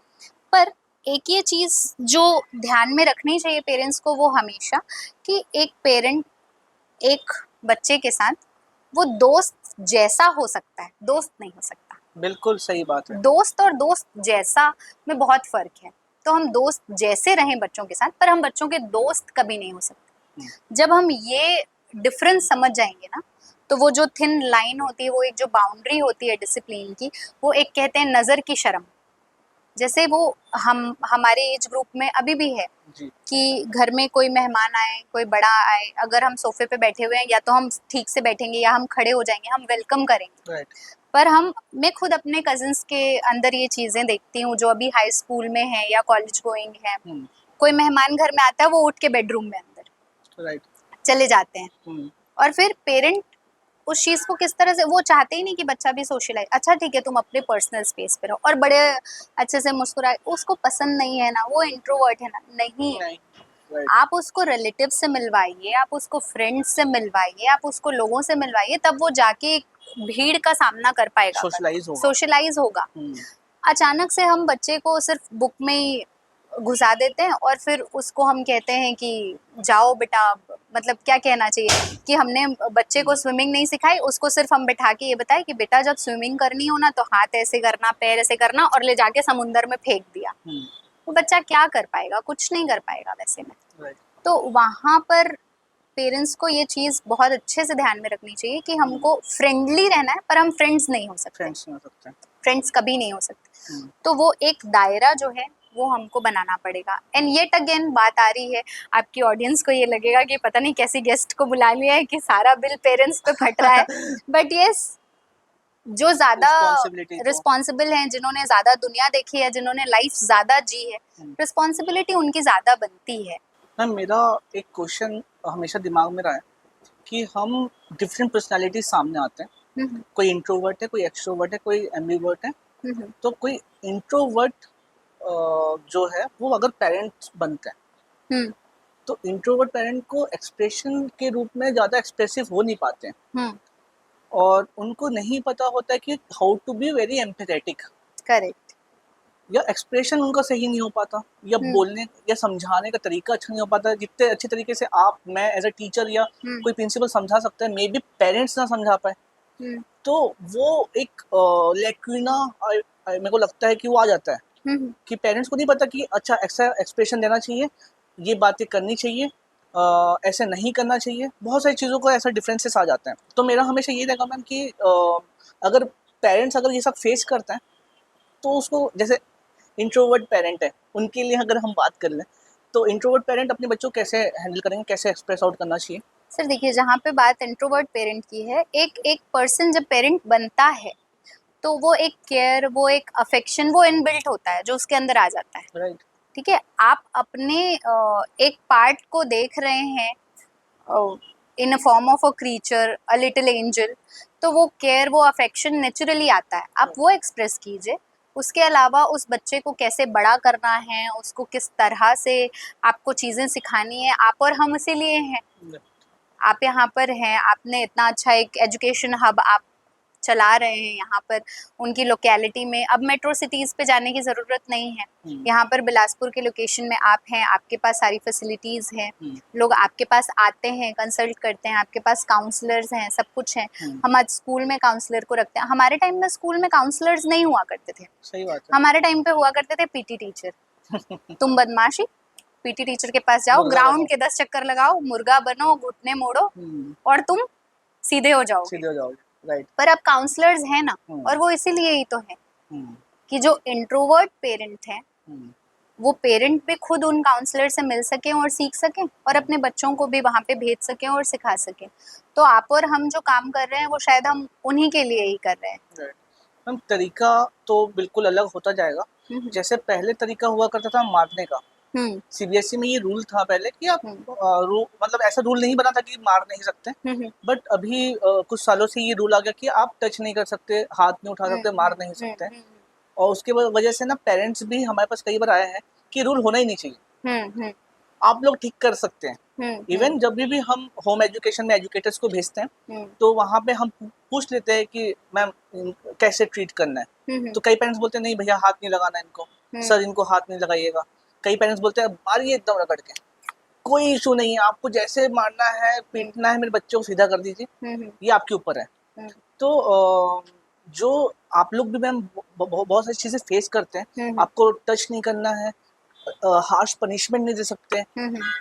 S1: पर एक ये चीज़ जो ध्यान में रखनी चाहिए पेरेंट्स को, वो हमेशा कि एक पेरेंट एक बच्चे के साथ वो दोस्त जैसा हो सकता है, दोस्त नहीं हो सकता।
S2: बिल्कुल सही बात है।
S1: दोस्त और दोस्त जैसा में बहुत फर्क है। तो हम दोस्त जैसे रहें बच्चों के साथ, पर हम बच्चों के दोस्त कभी नहीं हो सकते। जब हम ये डिफरेंस समझ जाएंगे ना, तो वो जो थिन लाइन होती है, वो एक जो बाउंड्री होती है डिसिप्लिन की, वो एक कहते हैं नज़र की शर्म, जैसे वो हमारे एज ग्रुप में अभी भी है
S2: जी
S1: कि घर में कोई मेहमान आए, कोई बड़ा आए, अगर हम सोफे पे बैठे हुए हैं या तो हम ठीक से बैठेंगे या हम खड़े हो जाएंगे, हम वेलकम करेंगे।
S2: राइट
S1: पर मैं खुद अपने कजिन्स के अंदर ये चीजें देखती हूँ जो अभी हाई स्कूल में है या कॉलेज गोइंग है। कोई मेहमान घर में आता है, वो उठ के बेडरूम में अंदर
S2: राइट
S1: चले जाते हैं और फिर पेरेंट उस चीज को किस तरह से, वो चाहते ही नहीं कि बच्चा भी सोशलाइज, अच्छा ठीक है तुम अपने पर्सनल स्पेस पे रहो, और बड़े अच्छे से मुस्कुराए, उसको पसंद नहीं है ना, वो इंट्रोवर्ट है ना, नहीं,
S2: नहीं राइट
S1: आप उसको रिलेटिव से मिलवाइए, आप उसको फ्रेंड्स से मिलवाइए, आप उसको लोगों से मिलवाइए, तब वो जाके एक भीड़ का सामना कर पाएगा,
S2: सोशलाइज होगा
S1: सोशलाइज होगा। अचानक से हम बच्चे को सिर्फ बुक में ही घुसा देते हैं और फिर उसको हम कहते हैं कि जाओ बेटा, मतलब क्या कहना चाहिए कि हमने बच्चे को स्विमिंग नहीं सिखाई, उसको सिर्फ हम बैठा के ये बताए कि बेटा जब स्विमिंग करनी हो ना तो हाथ ऐसे करना, पैर ऐसे करना, और ले जाके समुंदर में फेंक दिया। तो बच्चा क्या कर पाएगा? कुछ नहीं कर पाएगा वैसे में।
S2: राइट
S1: तो वहां पर पेरेंट्स को ये चीज बहुत अच्छे से ध्यान में रखनी चाहिए कि हमको फ्रेंडली रहना है, पर हम फ्रेंड्स नहीं हो सकते,
S2: फ्रेंड्स नहीं हो सकते हैं।
S1: फ्रेंड्स कभी नहीं हो सकते। तो वो एक दायरा जो है वो हमको बनाना पड़ेगा। एंड येट अगेन बात आ रही है, आपकी ऑडियंस को ये लगेगा कि पता नहीं कैसी गेस्ट को बुला लिया है कि सारा बिल पेरेंट्स पे फट रहा है, बट यस, जो ज्यादा
S2: Responsibility तो
S1: रिस्पॉन्सिबल हैं, जिन्होंने ज्यादा दुनिया देखी है, जिन्होंने लाइफ ज्यादा जी है, रिस्पॉन्सिबिलिटी उनकी ज्यादा बनती है।
S2: मैम मेरा एक क्वेश्चन हमेशा दिमाग में रहा है कि हम डिफरेंट पर्सनालिटी सामने आते हैं, कोई इंट्रोवर्ट है, कोई एक्सट्रोवर्ट है, कोई एम्बिवर्ट है। तो कोई इंट्रोवर्ट जो है वो अगर पेरेंट बनते हैं तो इंट्रोवर्ट पेरेंट को एक्सप्रेशन के रूप में ज़्यादा एक्सप्रेसिव हो नहीं पाते हैं और उनको नहीं पता होता है कि how to be very empathetic,
S1: correct.
S2: या एक्सप्रेशन उनका सही नहीं हो पाता, या बोलने या समझाने का तरीका अच्छा नहीं हो पाता। जितने अच्छे तरीके से आप, मैं एज अ टीचर या कोई प्रिंसिपल समझा सकता है, मे बी पेरेंट्स ना समझा पाए। तो वो एक लैक्यूना मेरे को लगता है कि वो आ जाता है कि पेरेंट्स को नहीं पता कि अच्छा ऐसा एक्सप्रेशन देना चाहिए, ये बातें करनी चाहिए, ऐसे नहीं करना चाहिए। बहुत सारी चीज़ों को ऐसा डिफरेंसेस आ जाते हैं। तो मेरा हमेशा ये रहेगा मैम कि अगर पेरेंट्स अगर ये सब फेस करते हैं तो उसको, जैसे इंट्रोवर्ट पेरेंट है उनके लिए अगर हम बात कर लें तो इंट्रोवर्ट पेरेंट अपने बच्चों को कैसे हैंडल करेंगे, कैसे एक्सप्रेस आउट करना चाहिए?
S1: सर देखिए, जहाँ पे बात इंट्रोवर्ट पेरेंट की है, एक एक पर्सन जब पेरेंट बनता है तो वो एक केयर, वो एक अफेक्शन, वो इनबिल्ट होता है जो उसके अंदर आ जाता है।
S2: राइट
S1: ठीक है, आप अपने एक पार्ट को देख रहे हैं in a form of a creature, a little angel, तो वो केयर, वो अफेक्शन नेचुरली आता है, आप वो एक्सप्रेस कीजिए। उसके अलावा उस बच्चे को कैसे बड़ा करना है, उसको किस तरह से आपको चीज़ें सिखानी है, आप और हम इसीलिए हैं, आप यहाँ पर हैं, आपने इतना अच्छा एक एजुकेशन हब आप चला रहे हैं यहाँ पर उनकी लोकेलिटी में। अब मेट्रो सिटीज़ पे जाने की ज़रूरत नहीं है, यहाँ पर बिलासपुर के लोकेशन में आप हैं, आपके पास सारी फैसिलिटीज़ हैं, लोग आपके पास आते हैं, कंसल्ट करते हैं, आपके पास काउंसलर्स हैं, सब कुछ है। हम आज स्कूल में काउंसलर को रखते हैं, हमारे टाइम में स्कूल में काउंसलर्स नहीं हुआ करते थे।
S2: सही बात है।
S1: हमारे टाइम पे हुआ करते थे पीटी टीचर। तुम बदमाशी, पीटी टीचर के पास जाओ, ग्राउंड के 10 चक्कर लगाओ, मुर्गा बनो, घुटने मोड़ो और तुम सीधे हो जाओगे,
S2: सीधे हो जाओगे। राइट।
S1: पर अब काउंसलर्स हैं ना, और वो इसीलिए ही तो है कि जो इंट्रोवर्ट पेरेंट हैं वो पेरेंट भी खुद उन काउंसलर से मिल सकें और सीख सकें और अपने बच्चों को भी वहाँ पे भेज सकें और सिखा सकें। तो आप और हम जो काम कर रहे हैं वो शायद हम उन्हीं के लिए ही कर रहे हैं।
S2: मैम तरीका तो बिल्कुल अलग होता जाएगा। जैसे पहले तरीका हुआ करता था मारने का, सीबीएसई में ये रूल था पहले कि आप मतलब ऐसा रूल नहीं बना था कि मार नहीं सकते, बट अभी कुछ सालों से ये रूल आ गया कि आप टच नहीं कर सकते, हाथ नहीं उठा सकते, मार नहीं सकते। और उसके वजह से ना पेरेंट्स भी हमारे पास कई बार आए हैं कि रूल होना ही नहीं चाहिए, आप लोग ठीक कर सकते हैं। इवन जब भी हम होम एजुकेशन में एजुकेटर्स को भेजते हैं तो वहाँ पे हम पूछ लेते हैं कि मैम कैसे ट्रीट करना है, तो कई पेरेंट्स बोलते हैं नहीं भैया हाथ नहीं लगाना इनको, सर इनको हाथ नहीं लगाइएगा। कई पेरेंट्स बोलते हैं मारिए एकदम रगड़ के, कोई इशू नहीं है, आपको जैसे मारना है पीटना है मेरे बच्चों को सीधा कर दीजिए, ये आपके ऊपर है। तो जो आप लोग भी मैम बहुत सारी चीजें फेस करते हैं, आपको टच नहीं करना है, हार्श पनिशमेंट नहीं दे सकते,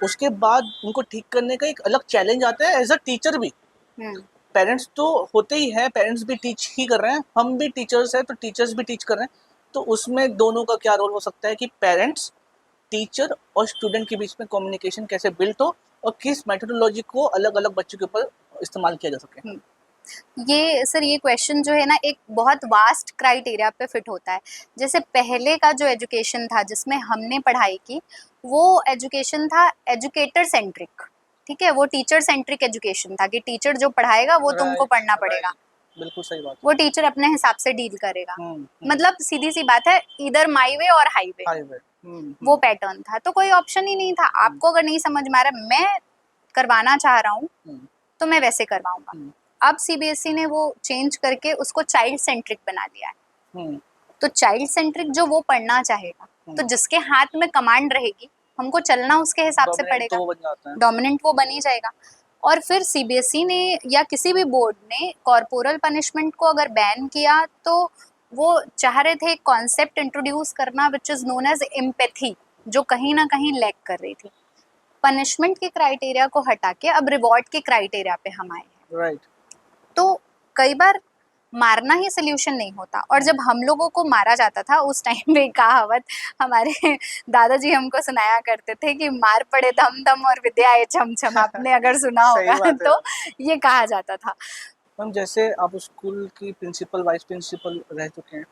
S2: उसके बाद उनको ठीक करने का एक अलग चैलेंज आता है एज अ टीचर भी। पेरेंट्स तो होते ही हैं, पेरेंट्स भी टीच ही कर रहे हैं, हम भी टीचर्स हैं तो टीचर्स भी टीच कर रहे हैं, तो उसमें दोनों का क्या रोल हो सकता है कि पेरेंट्स, टीचर और स्टूडेंट के बीच में कम्युनिकेशन कैसे बिल्ड हो और किस मेथोडोलॉजी को अलग अलग बच्चों के ऊपर इस्तेमाल किया जा सके।
S1: ये सर ये क्वेश्चन जो है ना एक बहुत वास्ट क्राइटेरिया पे फिट होता है। जैसे पहले का जो एजुकेशन था जिसमें हमने पढ़ाई की, वो एजुकेशन था एजुकेटर सेंट्रिक, ठीक है, वो टीचर सेंट्रिक एजुकेशन था कि टीचर जो पढ़ाएगा वो तुमको पढ़ना पड़ेगा,
S2: बिल्कुल सही बात।
S1: वो टीचर अपने हिसाब से डील करेगा।
S2: हम्म,
S1: मतलब सीधी सी बात है, इधर माई वे और हाईवे,
S2: हाईवे।
S1: वो पैटर्न था। तो कोई ऑप्शन ही नहीं था। आपको अगर नहीं समझ में आ रहा, मैं करवाना चाह रहा हूँ तो मैं वैसे करवाऊंगा। अब सीबीएसई ने वो चेंज करके उसको चाइल्ड सेंट्रिक बना दिया है। तो चाइल्ड सेंट्रिक जो वो पढ़ना चाहेगा, तो जिसके हाथ में कमांड रहेगी, हमको चलना उसके हिसाब से पड़ेगा, डोमिनेंट वो बन ही जाएगा। और फिर सीबीएसई ने या किसी भी बोर्ड ने कॉर्पोरल पनिशमेंट को अगर बैन किया, तो वो चाह रहे थे कॉन्सेप्ट इंट्रोड्यूस करना which is known as empathy, जो कहीं ना कहीं लैक कर रही थी। पनिशमेंट के क्राइटेरिया को हटा के अब रिवॉर्ड के क्राइटेरिया पे हम आए हैं।
S2: राइट।
S1: तो कई बार मारना ही सोल्यूशन नहीं होता। और जब हम लोगों को मारा जाता था उस टाइम में कहावत हमारे दादाजी हमको सुनाया करते थे कि मार पड़े धम धम और विद्या आए छम छम। आपने अगर सुना होगा तो ये कहा जाता था।
S2: मैम जैसे आप स्कूल की प्रिंसिपल वाइस प्रिंसिपल रह चुके हैं,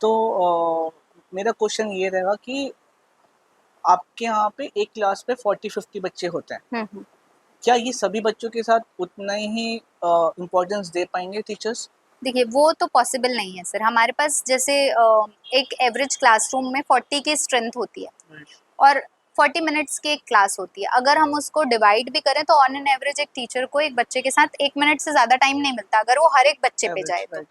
S2: तो मेरा क्वेश्चन ये रहेगा कि आपके यहाँ पे एक क्लास पे 40-50 बच्चे होते हैं, क्या ये सभी बच्चों के साथ उतना ही इम्पोर्टेंस दे पाएंगे टीचर्स?
S1: देखिए वो तो पॉसिबल नहीं है सर। हमारे पास जैसे एक एवरेज क्लासरूम में 40 की स्ट्रेंथ होती है और 40 मिनट्स की एक क्लास होती है। अगर हम उसको डिवाइड भी करें तो ऑन एन एवरेज एक टीचर को एक बच्चे के साथ 1 मिनट से ज़्यादा टाइम नहीं मिलता अगर वो हर एक बच्चे पे जाए तो।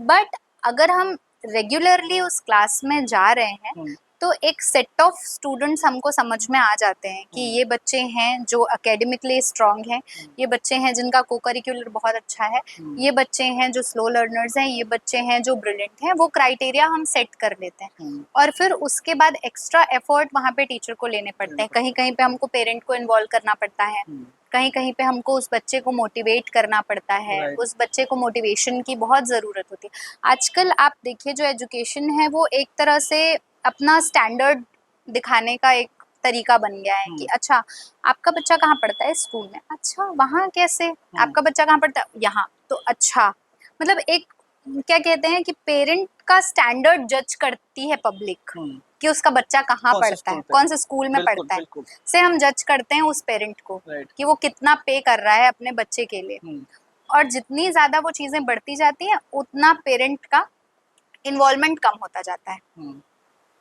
S1: बट अगर हम रेगुलरली उस क्लास में जा रहे हैं तो एक सेट ऑफ स्टूडेंट्स हमको समझ में आ जाते हैं कि ये बच्चे हैं जो एकेडमिकली स्ट्रांग हैं, ये बच्चे हैं जिनका को करिकुलर बहुत अच्छा है, ये बच्चे हैं जो स्लो लर्नर्स हैं, ये बच्चे हैं जो ब्रिलियंट हैं। वो क्राइटेरिया हम सेट कर लेते हैं और फिर उसके बाद एक्स्ट्रा एफर्ट वहाँ पे टीचर को लेने पड़ते हैं। कहीं कहीं पे हमको पेरेंट को इन्वॉल्व करना पड़ता है, कहीं कहीं पे हमको उस बच्चे को मोटिवेट करना पड़ता है, उस बच्चे को मोटिवेशन की बहुत ज़रूरत होती है। आजकल आप देखिए जो एजुकेशन है वो एक तरह से अपना स्टैंडर्ड दिखाने का एक तरीका बन गया है कि अच्छा आपका बच्चा कहाँ पढ़ता है, स्कूल में, अच्छा वहाँ कैसे, आपका बच्चा कहाँ पढ़ता है, यहाँ, तो अच्छा। मतलब एक क्या कहते हैं कि पेरेंट का स्टैंडर्ड जज करती है पब्लिक कि उसका बच्चा कहाँ पढ़ता है, कौन से स्कूल में पढ़ता है, से हम जज करते हैं उस पेरेंट को कि वो कितना पे कर रहा है अपने बच्चे के लिए। और जितनी ज्यादा वो चीजें बढ़ती जाती हैं उतना पेरेंट का इन्वॉल्वमेंट कम होता जाता है।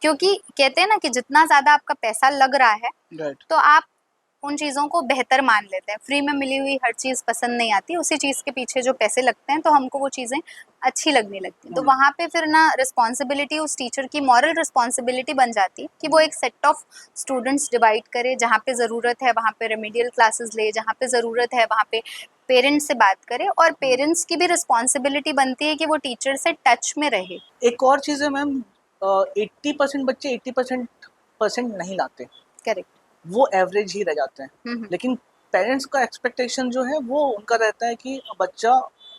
S1: क्योंकि कहते हैं ना कि जितना ज्यादा आपका पैसा लग रहा है तो आप उन चीज़ों को बेहतर मान लेते हैं। फ्री में मिली हुई हर चीज़ पसंद नहीं आती, उसी चीज़ के पीछे जो पैसे लगते हैं तो हमको वो चीज़ें अच्छी लगने लगती हैं। तो वहाँ पे फिर ना रिस्पॉन्सिबिलिटी उस टीचर की मॉरल रिस्पॉन्सिबिलिटी बन जाती है कि वो एक सेट ऑफ स्टूडेंट्स डिवाइड करे, जहाँ पे ज़रूरत है वहाँ पे रेमेडियल क्लासेस ले, जहाँ पे ज़रूरत है वहाँ पे पेरेंट्स से बात करे। और पेरेंट्स की भी रिस्पॉन्सिबिलिटी बनती है कि वो टीचर से टच में रहे।
S2: एक और चीज़ है मैम, 80% बच्चे 80% नहीं लाते, करेक्ट, वो एवरेज ही रह जाते हैं। लेकिन पेरेंट्स का एक्सपेक्टेशन जो है वो उनका रहता है कि बच्चा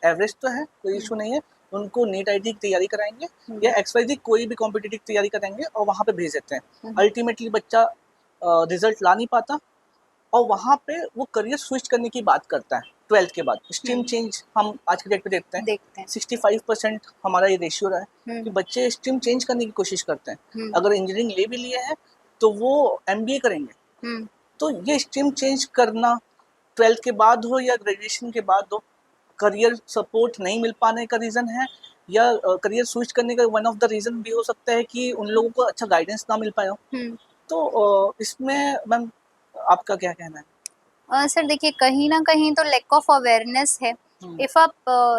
S2: एवरेज तो है, कोई इशू नहीं है, उनको नीट आईटी की तैयारी कराएंगे या XYZ कोई भी कॉम्पिटिटिव तैयारी कराएंगे और वहाँ पे भेज देते हैं। अल्टीमेटली बच्चा रिजल्ट ला नहीं पाता और वहाँ पे वो करियर स्विच करने की बात करता है 12th के बाद। स्ट्रीम चेंज हम आज के डेट पे देखते हैं 65% हमारा ये रेशियो रहा है कि बच्चे स्ट्रीम चेंज करने की कोशिश करते हैं। अगर इंजीनियरिंग ले भी लिए हैं तो वो MBA करेंगे। तो ये स्ट्रीम चेंज करना 12th के बाद हो या ग्रेजुएशन के बाद हो, करियर सपोर्ट नहीं मिल पाने का रीज़न है या करियर स्विच करने का वन ऑफ द रीज़न भी हो सकता है कि उन लोगों को अच्छा गाइडेंस ना मिल पाया हो। तो इसमें मैम आपका क्या कहना है?
S1: सर देखिए कहीं ना कहीं तो लैक ऑफ अवेयरनेस है। इफ़ आप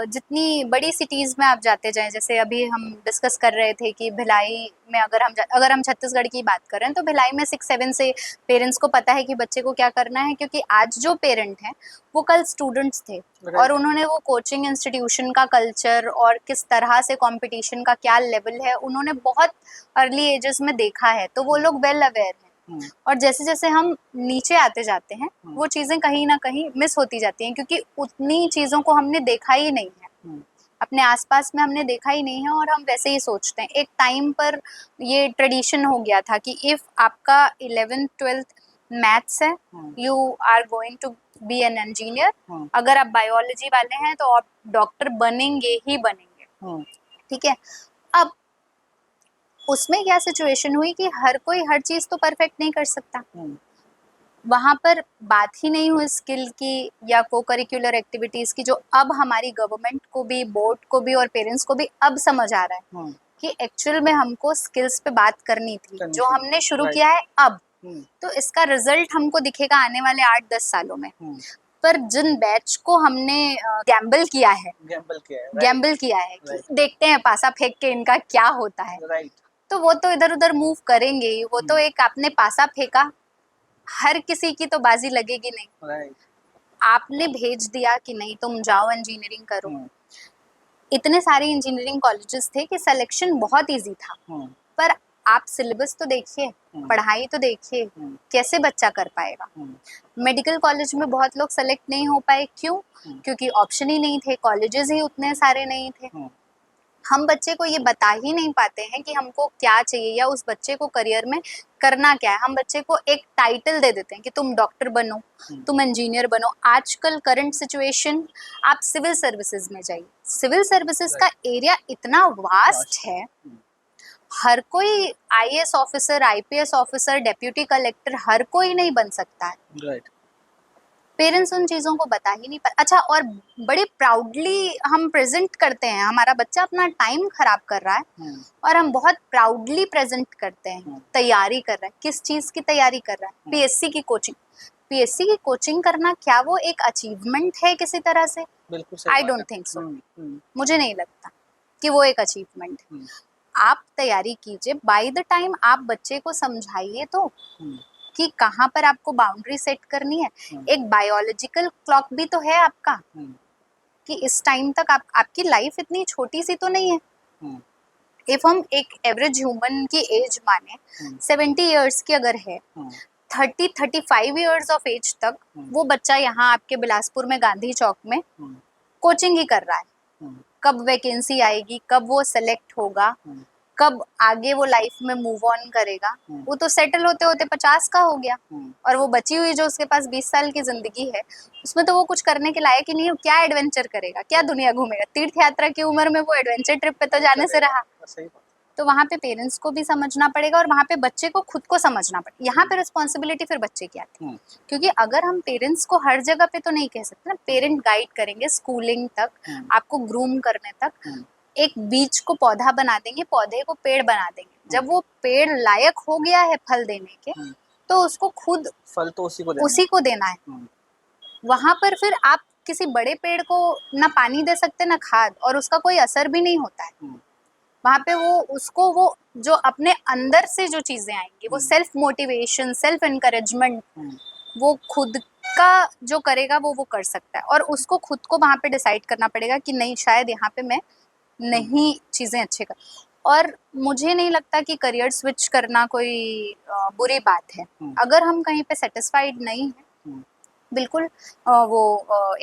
S1: जितनी बड़ी सिटीज़ में आप जाते जाएं, जैसे अभी हम डिस्कस कर रहे थे कि भिलाई में अगर हम छत्तीसगढ़ की बात करें तो भिलाई में 6-7 से पेरेंट्स को पता है कि बच्चे को क्या करना है, क्योंकि आज जो पेरेंट हैं वो कल स्टूडेंट्स थे और उन्होंने वो कोचिंग इंस्टीट्यूशन का कल्चर और किस तरह से कंपटीशन का क्या लेवल है उन्होंने बहुत अर्ली एजेस में देखा है, तो वो लोग वेल अवेयर हैं। और जैसे जैसे हम नीचे आते जाते हैं वो चीज़ें कहीं ना कहीं मिस होती जाती हैं क्योंकि उतनी चीज़ों को हमने देखा ही नहीं है। अपने आसपास में हमने देखा ही नहीं है और हम वैसे ही सोचते हैं। एक टाइम पर ये ट्रेडिशन हो गया था कि इफ आपका 11th 12th मैथ्स है, you are going to be an engineer. अगर आप बायोलॉजी वाले हैं तो आप डॉक्टर बनेंगे ही बनेंगे। ठीक है, अब उसमें क्या सिचुएशन हुई कि हर कोई हर चीज तो परफेक्ट नहीं कर सकता। वहां पर बात ही नहीं हुई स्किल की या को करिकुलर एक्टिविटीज की, जो अब हमारी गवर्नमेंट को भी, बोर्ड को भी और पेरेंट्स को भी अब समझ आ रहा है कि एक्चुअल में हमको स्किल्स पे बात करनी थी, जो हमने शुरू किया है अब। तो इसका रिजल्ट हमको दिखेगा आने वाले 8-10 सालों में। पर जिन बैच को हमने गैम्बल किया है कि देखते हैं पासा फेंक के इनका क्या होता है, तो वो तो इधर उधर मूव करेंगे ही। वो तो एक आपने पासा फेंका, हर किसी की तो बाजी लगेगी नहीं। आपने भेज दिया कि नहीं तुम जाओ इंजीनियरिंग करो। इतने सारे इंजीनियरिंग कॉलेजेस थे कि सिलेक्शन बहुत इजी था। पर आप सिलेबस तो देखिए, पढ़ाई तो देखिए, कैसे बच्चा कर पाएगा। मेडिकल कॉलेज में बहुत लोग सेलेक्ट नहीं हो पाए, क्यों? क्योंकि ऑप्शन ही नहीं थे, कॉलेजेस ही उतने सारे नहीं थे। हम बच्चे को ये बता ही नहीं पाते हैं कि हमको क्या चाहिए या उस बच्चे को करियर में करना क्या है। हम बच्चे को एक टाइटल दे देते हैं कि तुम डॉक्टर बनो, तुम इंजीनियर बनो। आजकल करंट सिचुएशन, आप सिविल सर्विसेज में जाइए, सिविल सर्विसेज का एरिया इतना वास्ट है, हर कोई IAS officer, IPS officer, deputy collector हर कोई नहीं बन सकता है। पेरेंट्स उन चीज़ों को बता ही नहीं पाते। अच्छा, और बड़े प्राउडली हम प्रेजेंट करते हैं, हमारा बच्चा अपना टाइम खराब कर रहा है और हम बहुत प्राउडली प्रेजेंट करते हैं, तैयारी कर रहा है। किस चीज़ की तैयारी कर रहा है? पीएससी की कोचिंग। पीएससी की कोचिंग करना क्या वो एक अचीवमेंट है किसी तरह से? I don't think so. मुझे नहीं लगता कि वो एक अचीवमेंट है। आप तैयारी कीजिए, बाय द टाइम आप बच्चे को समझाइए तो कि कहाँ पर आपको बाउंड्री सेट करनी है। एक बायोलॉजिकल क्लॉक भी तो है आपका कि इस टाइम तक आपकी लाइफ इतनी छोटी सी तो नहीं है। इफ हम एक एवरेज ह्यूमन की एज माने 70 इयर्स की अगर है, 30-35 इयर्स ऑफ एज तक वो बच्चा यहाँ आपके बिलासपुर में गांधी चौक में कोचिंग ही कर रहा है। कब वैकेंसी आएगी, कब वो सेलेक्ट होगा, कब आगे वो लाइफ में मूव ऑन करेगा, वो तो सेटल होते होते 50 का हो गया। और वो बची हुई जो उसके पास 20 साल की जिंदगी है, उसमें तो वो कुछ करने के लायक ही नहीं है। क्या एडवेंचर करेगा, क्या दुनिया घूमेगा? तीर्थ यात्रा की उम्र में वो एडवेंचर ट्रिप पे तो जाने से रहा। तो वहाँ पे पेरेंट्स को भी समझना पड़ेगा और वहाँ पे बच्चे को खुद को समझना पड़ेगा। यहाँ पे रिस्पॉन्सिबिलिटी फिर बच्चे की आती है, क्योंकि अगर हम पेरेंट्स को हर जगह पे तो नहीं कह सकते ना। पेरेंट गाइड करेंगे स्कूलिंग तक, आपको ग्रूम करने तक। एक बीज को पौधा बना देंगे, पौधे को पेड़ बना देंगे। जब वो पेड़ लायक हो गया है फल देने के, तो उसको खुद
S2: फल तो
S1: उसी को देना है। वहां पर फिर आप किसी बड़े पेड़ को ना पानी दे सकते ना खाद, और उसका कोई असर भी नहीं होता है। वहां पे वो जो अपने अंदर से जो चीजें आएंगी, वो सेल्फ मोटिवेशन, सेल्फ एनकरेजमेंट, वो खुद का जो करेगा वो कर सकता है। और उसको खुद को वहां पे डिसाइड करना पड़ेगा कि नहीं, शायद यहाँ पे मैं नहीं चीजें अच्छे कर। और मुझे नहीं लगता कि करियर स्विच करना कोई बुरी बात है। अगर हम कहीं पे सेटिस्फाइड नहीं है, बिल्कुल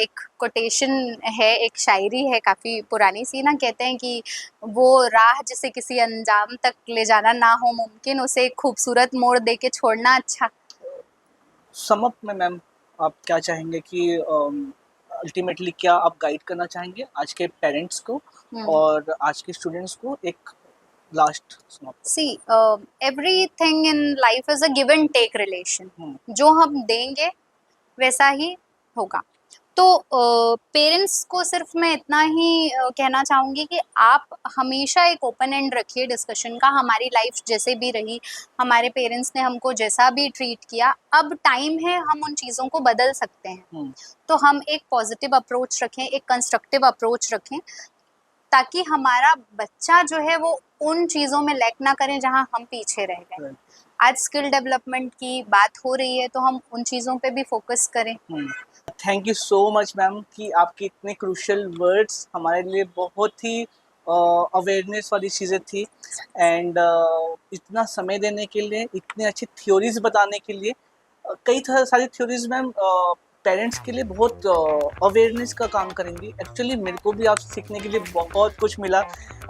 S1: एक कोटेशन है, एक शायरी है काफी पुरानी सी ना, कहते हैं कि वो राह जिसे किसी अंजाम तक ले जाना ना हो मुमकिन, उसे एक खूबसूरत मोड़ दे के छोड़ना अच्छा।
S2: सम अप में मैम आप क्या चाहेंगे कि अल्टीमेटली क्या आप गाइड करना चाहेंगे आज के पेरेंट्स को और आज के स्टूडेंट्स को? एक last
S1: see, everything in life is a give and take relation. जो हम देंगे वैसा ही होगा। तो पेरेंट्स को सिर्फ मैं इतना ही कहना चाहूँगी कि आप हमेशा एक ओपन एंड रखिए डिस्कशन का। हमारी लाइफ जैसे भी रही, हमारे पेरेंट्स ने हमको जैसा भी ट्रीट किया, अब टाइम है हम उन चीज़ों को बदल सकते हैं। तो हम एक पॉजिटिव अप्रोच रखें, एक कंस्ट्रक्टिव अप्रोच रखें, ताकि हमारा बच्चा जो है वो उन चीज़ों में लैक ना करें जहाँ हम पीछे रह गए। आज स्किल डेवलपमेंट की बात हो रही है, तो हम उन चीज़ों पे भी फोकस करें।
S2: Thank you so much ma'am कि आपके इतने क्रूशियल वर्ड्स हमारे लिए बहुत ही अवेयरनेस वाली चीज़ें थी। एंड इतना समय देने के लिए, इतने अच्छी थ्योरीज बताने के लिए। कई सारी थ्योरीज मैम पेरेंट्स के लिए बहुत अवेयरनेस का काम करेंगी। एक्चुअली मेरे को भी आपसे सीखने के लिए बहुत कुछ मिला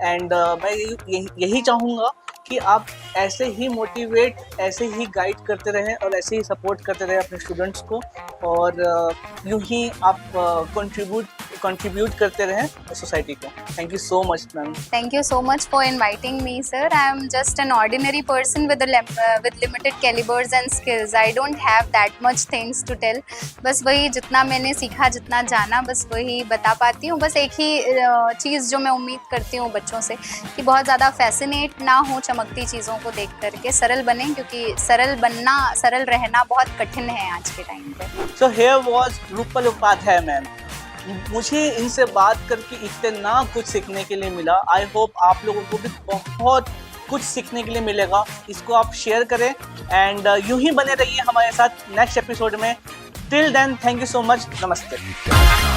S2: एंड मैं यही चाहूँगा कि आप ऐसे ही मोटिवेट, ऐसे ही गाइड करते रहें और ऐसे ही सपोर्ट करते रहें अपने स्टूडेंट्स को, और यूं ही आप कंट्रीब्यूट करते रहें सोसाइटी को। Thank you so much ma'am.
S1: Thank you so much for inviting me, sir. I am just an ordinary person with with limited calibers and skills. I don't have that much things to tell. बस वही जितना मैंने सीखा, जितना जाना, बस वही बता पाती हूँ। बस एक ही चीज़ जो मैं उम्मीद करती हूँ बच्चों से कि बहुत ज़्यादा फैसिनेट ना हो चमकती चीज़ों को देख करके, सरल बने, क्योंकि सरल रहना बहुत कठिन है आज के टाइम पे।
S2: So here was Rupal Upadhyay ma'am. मुझे इनसे बात करके इतना कुछ सीखने के लिए मिला। आई होप आप लोगों को भी बहुत कुछ सीखने के लिए मिलेगा। इसको आप शेयर करें एंड यूं ही बने रहिए हमारे साथ नेक्स्ट एपिसोड में। Till then, thank you so much. नमस्ते।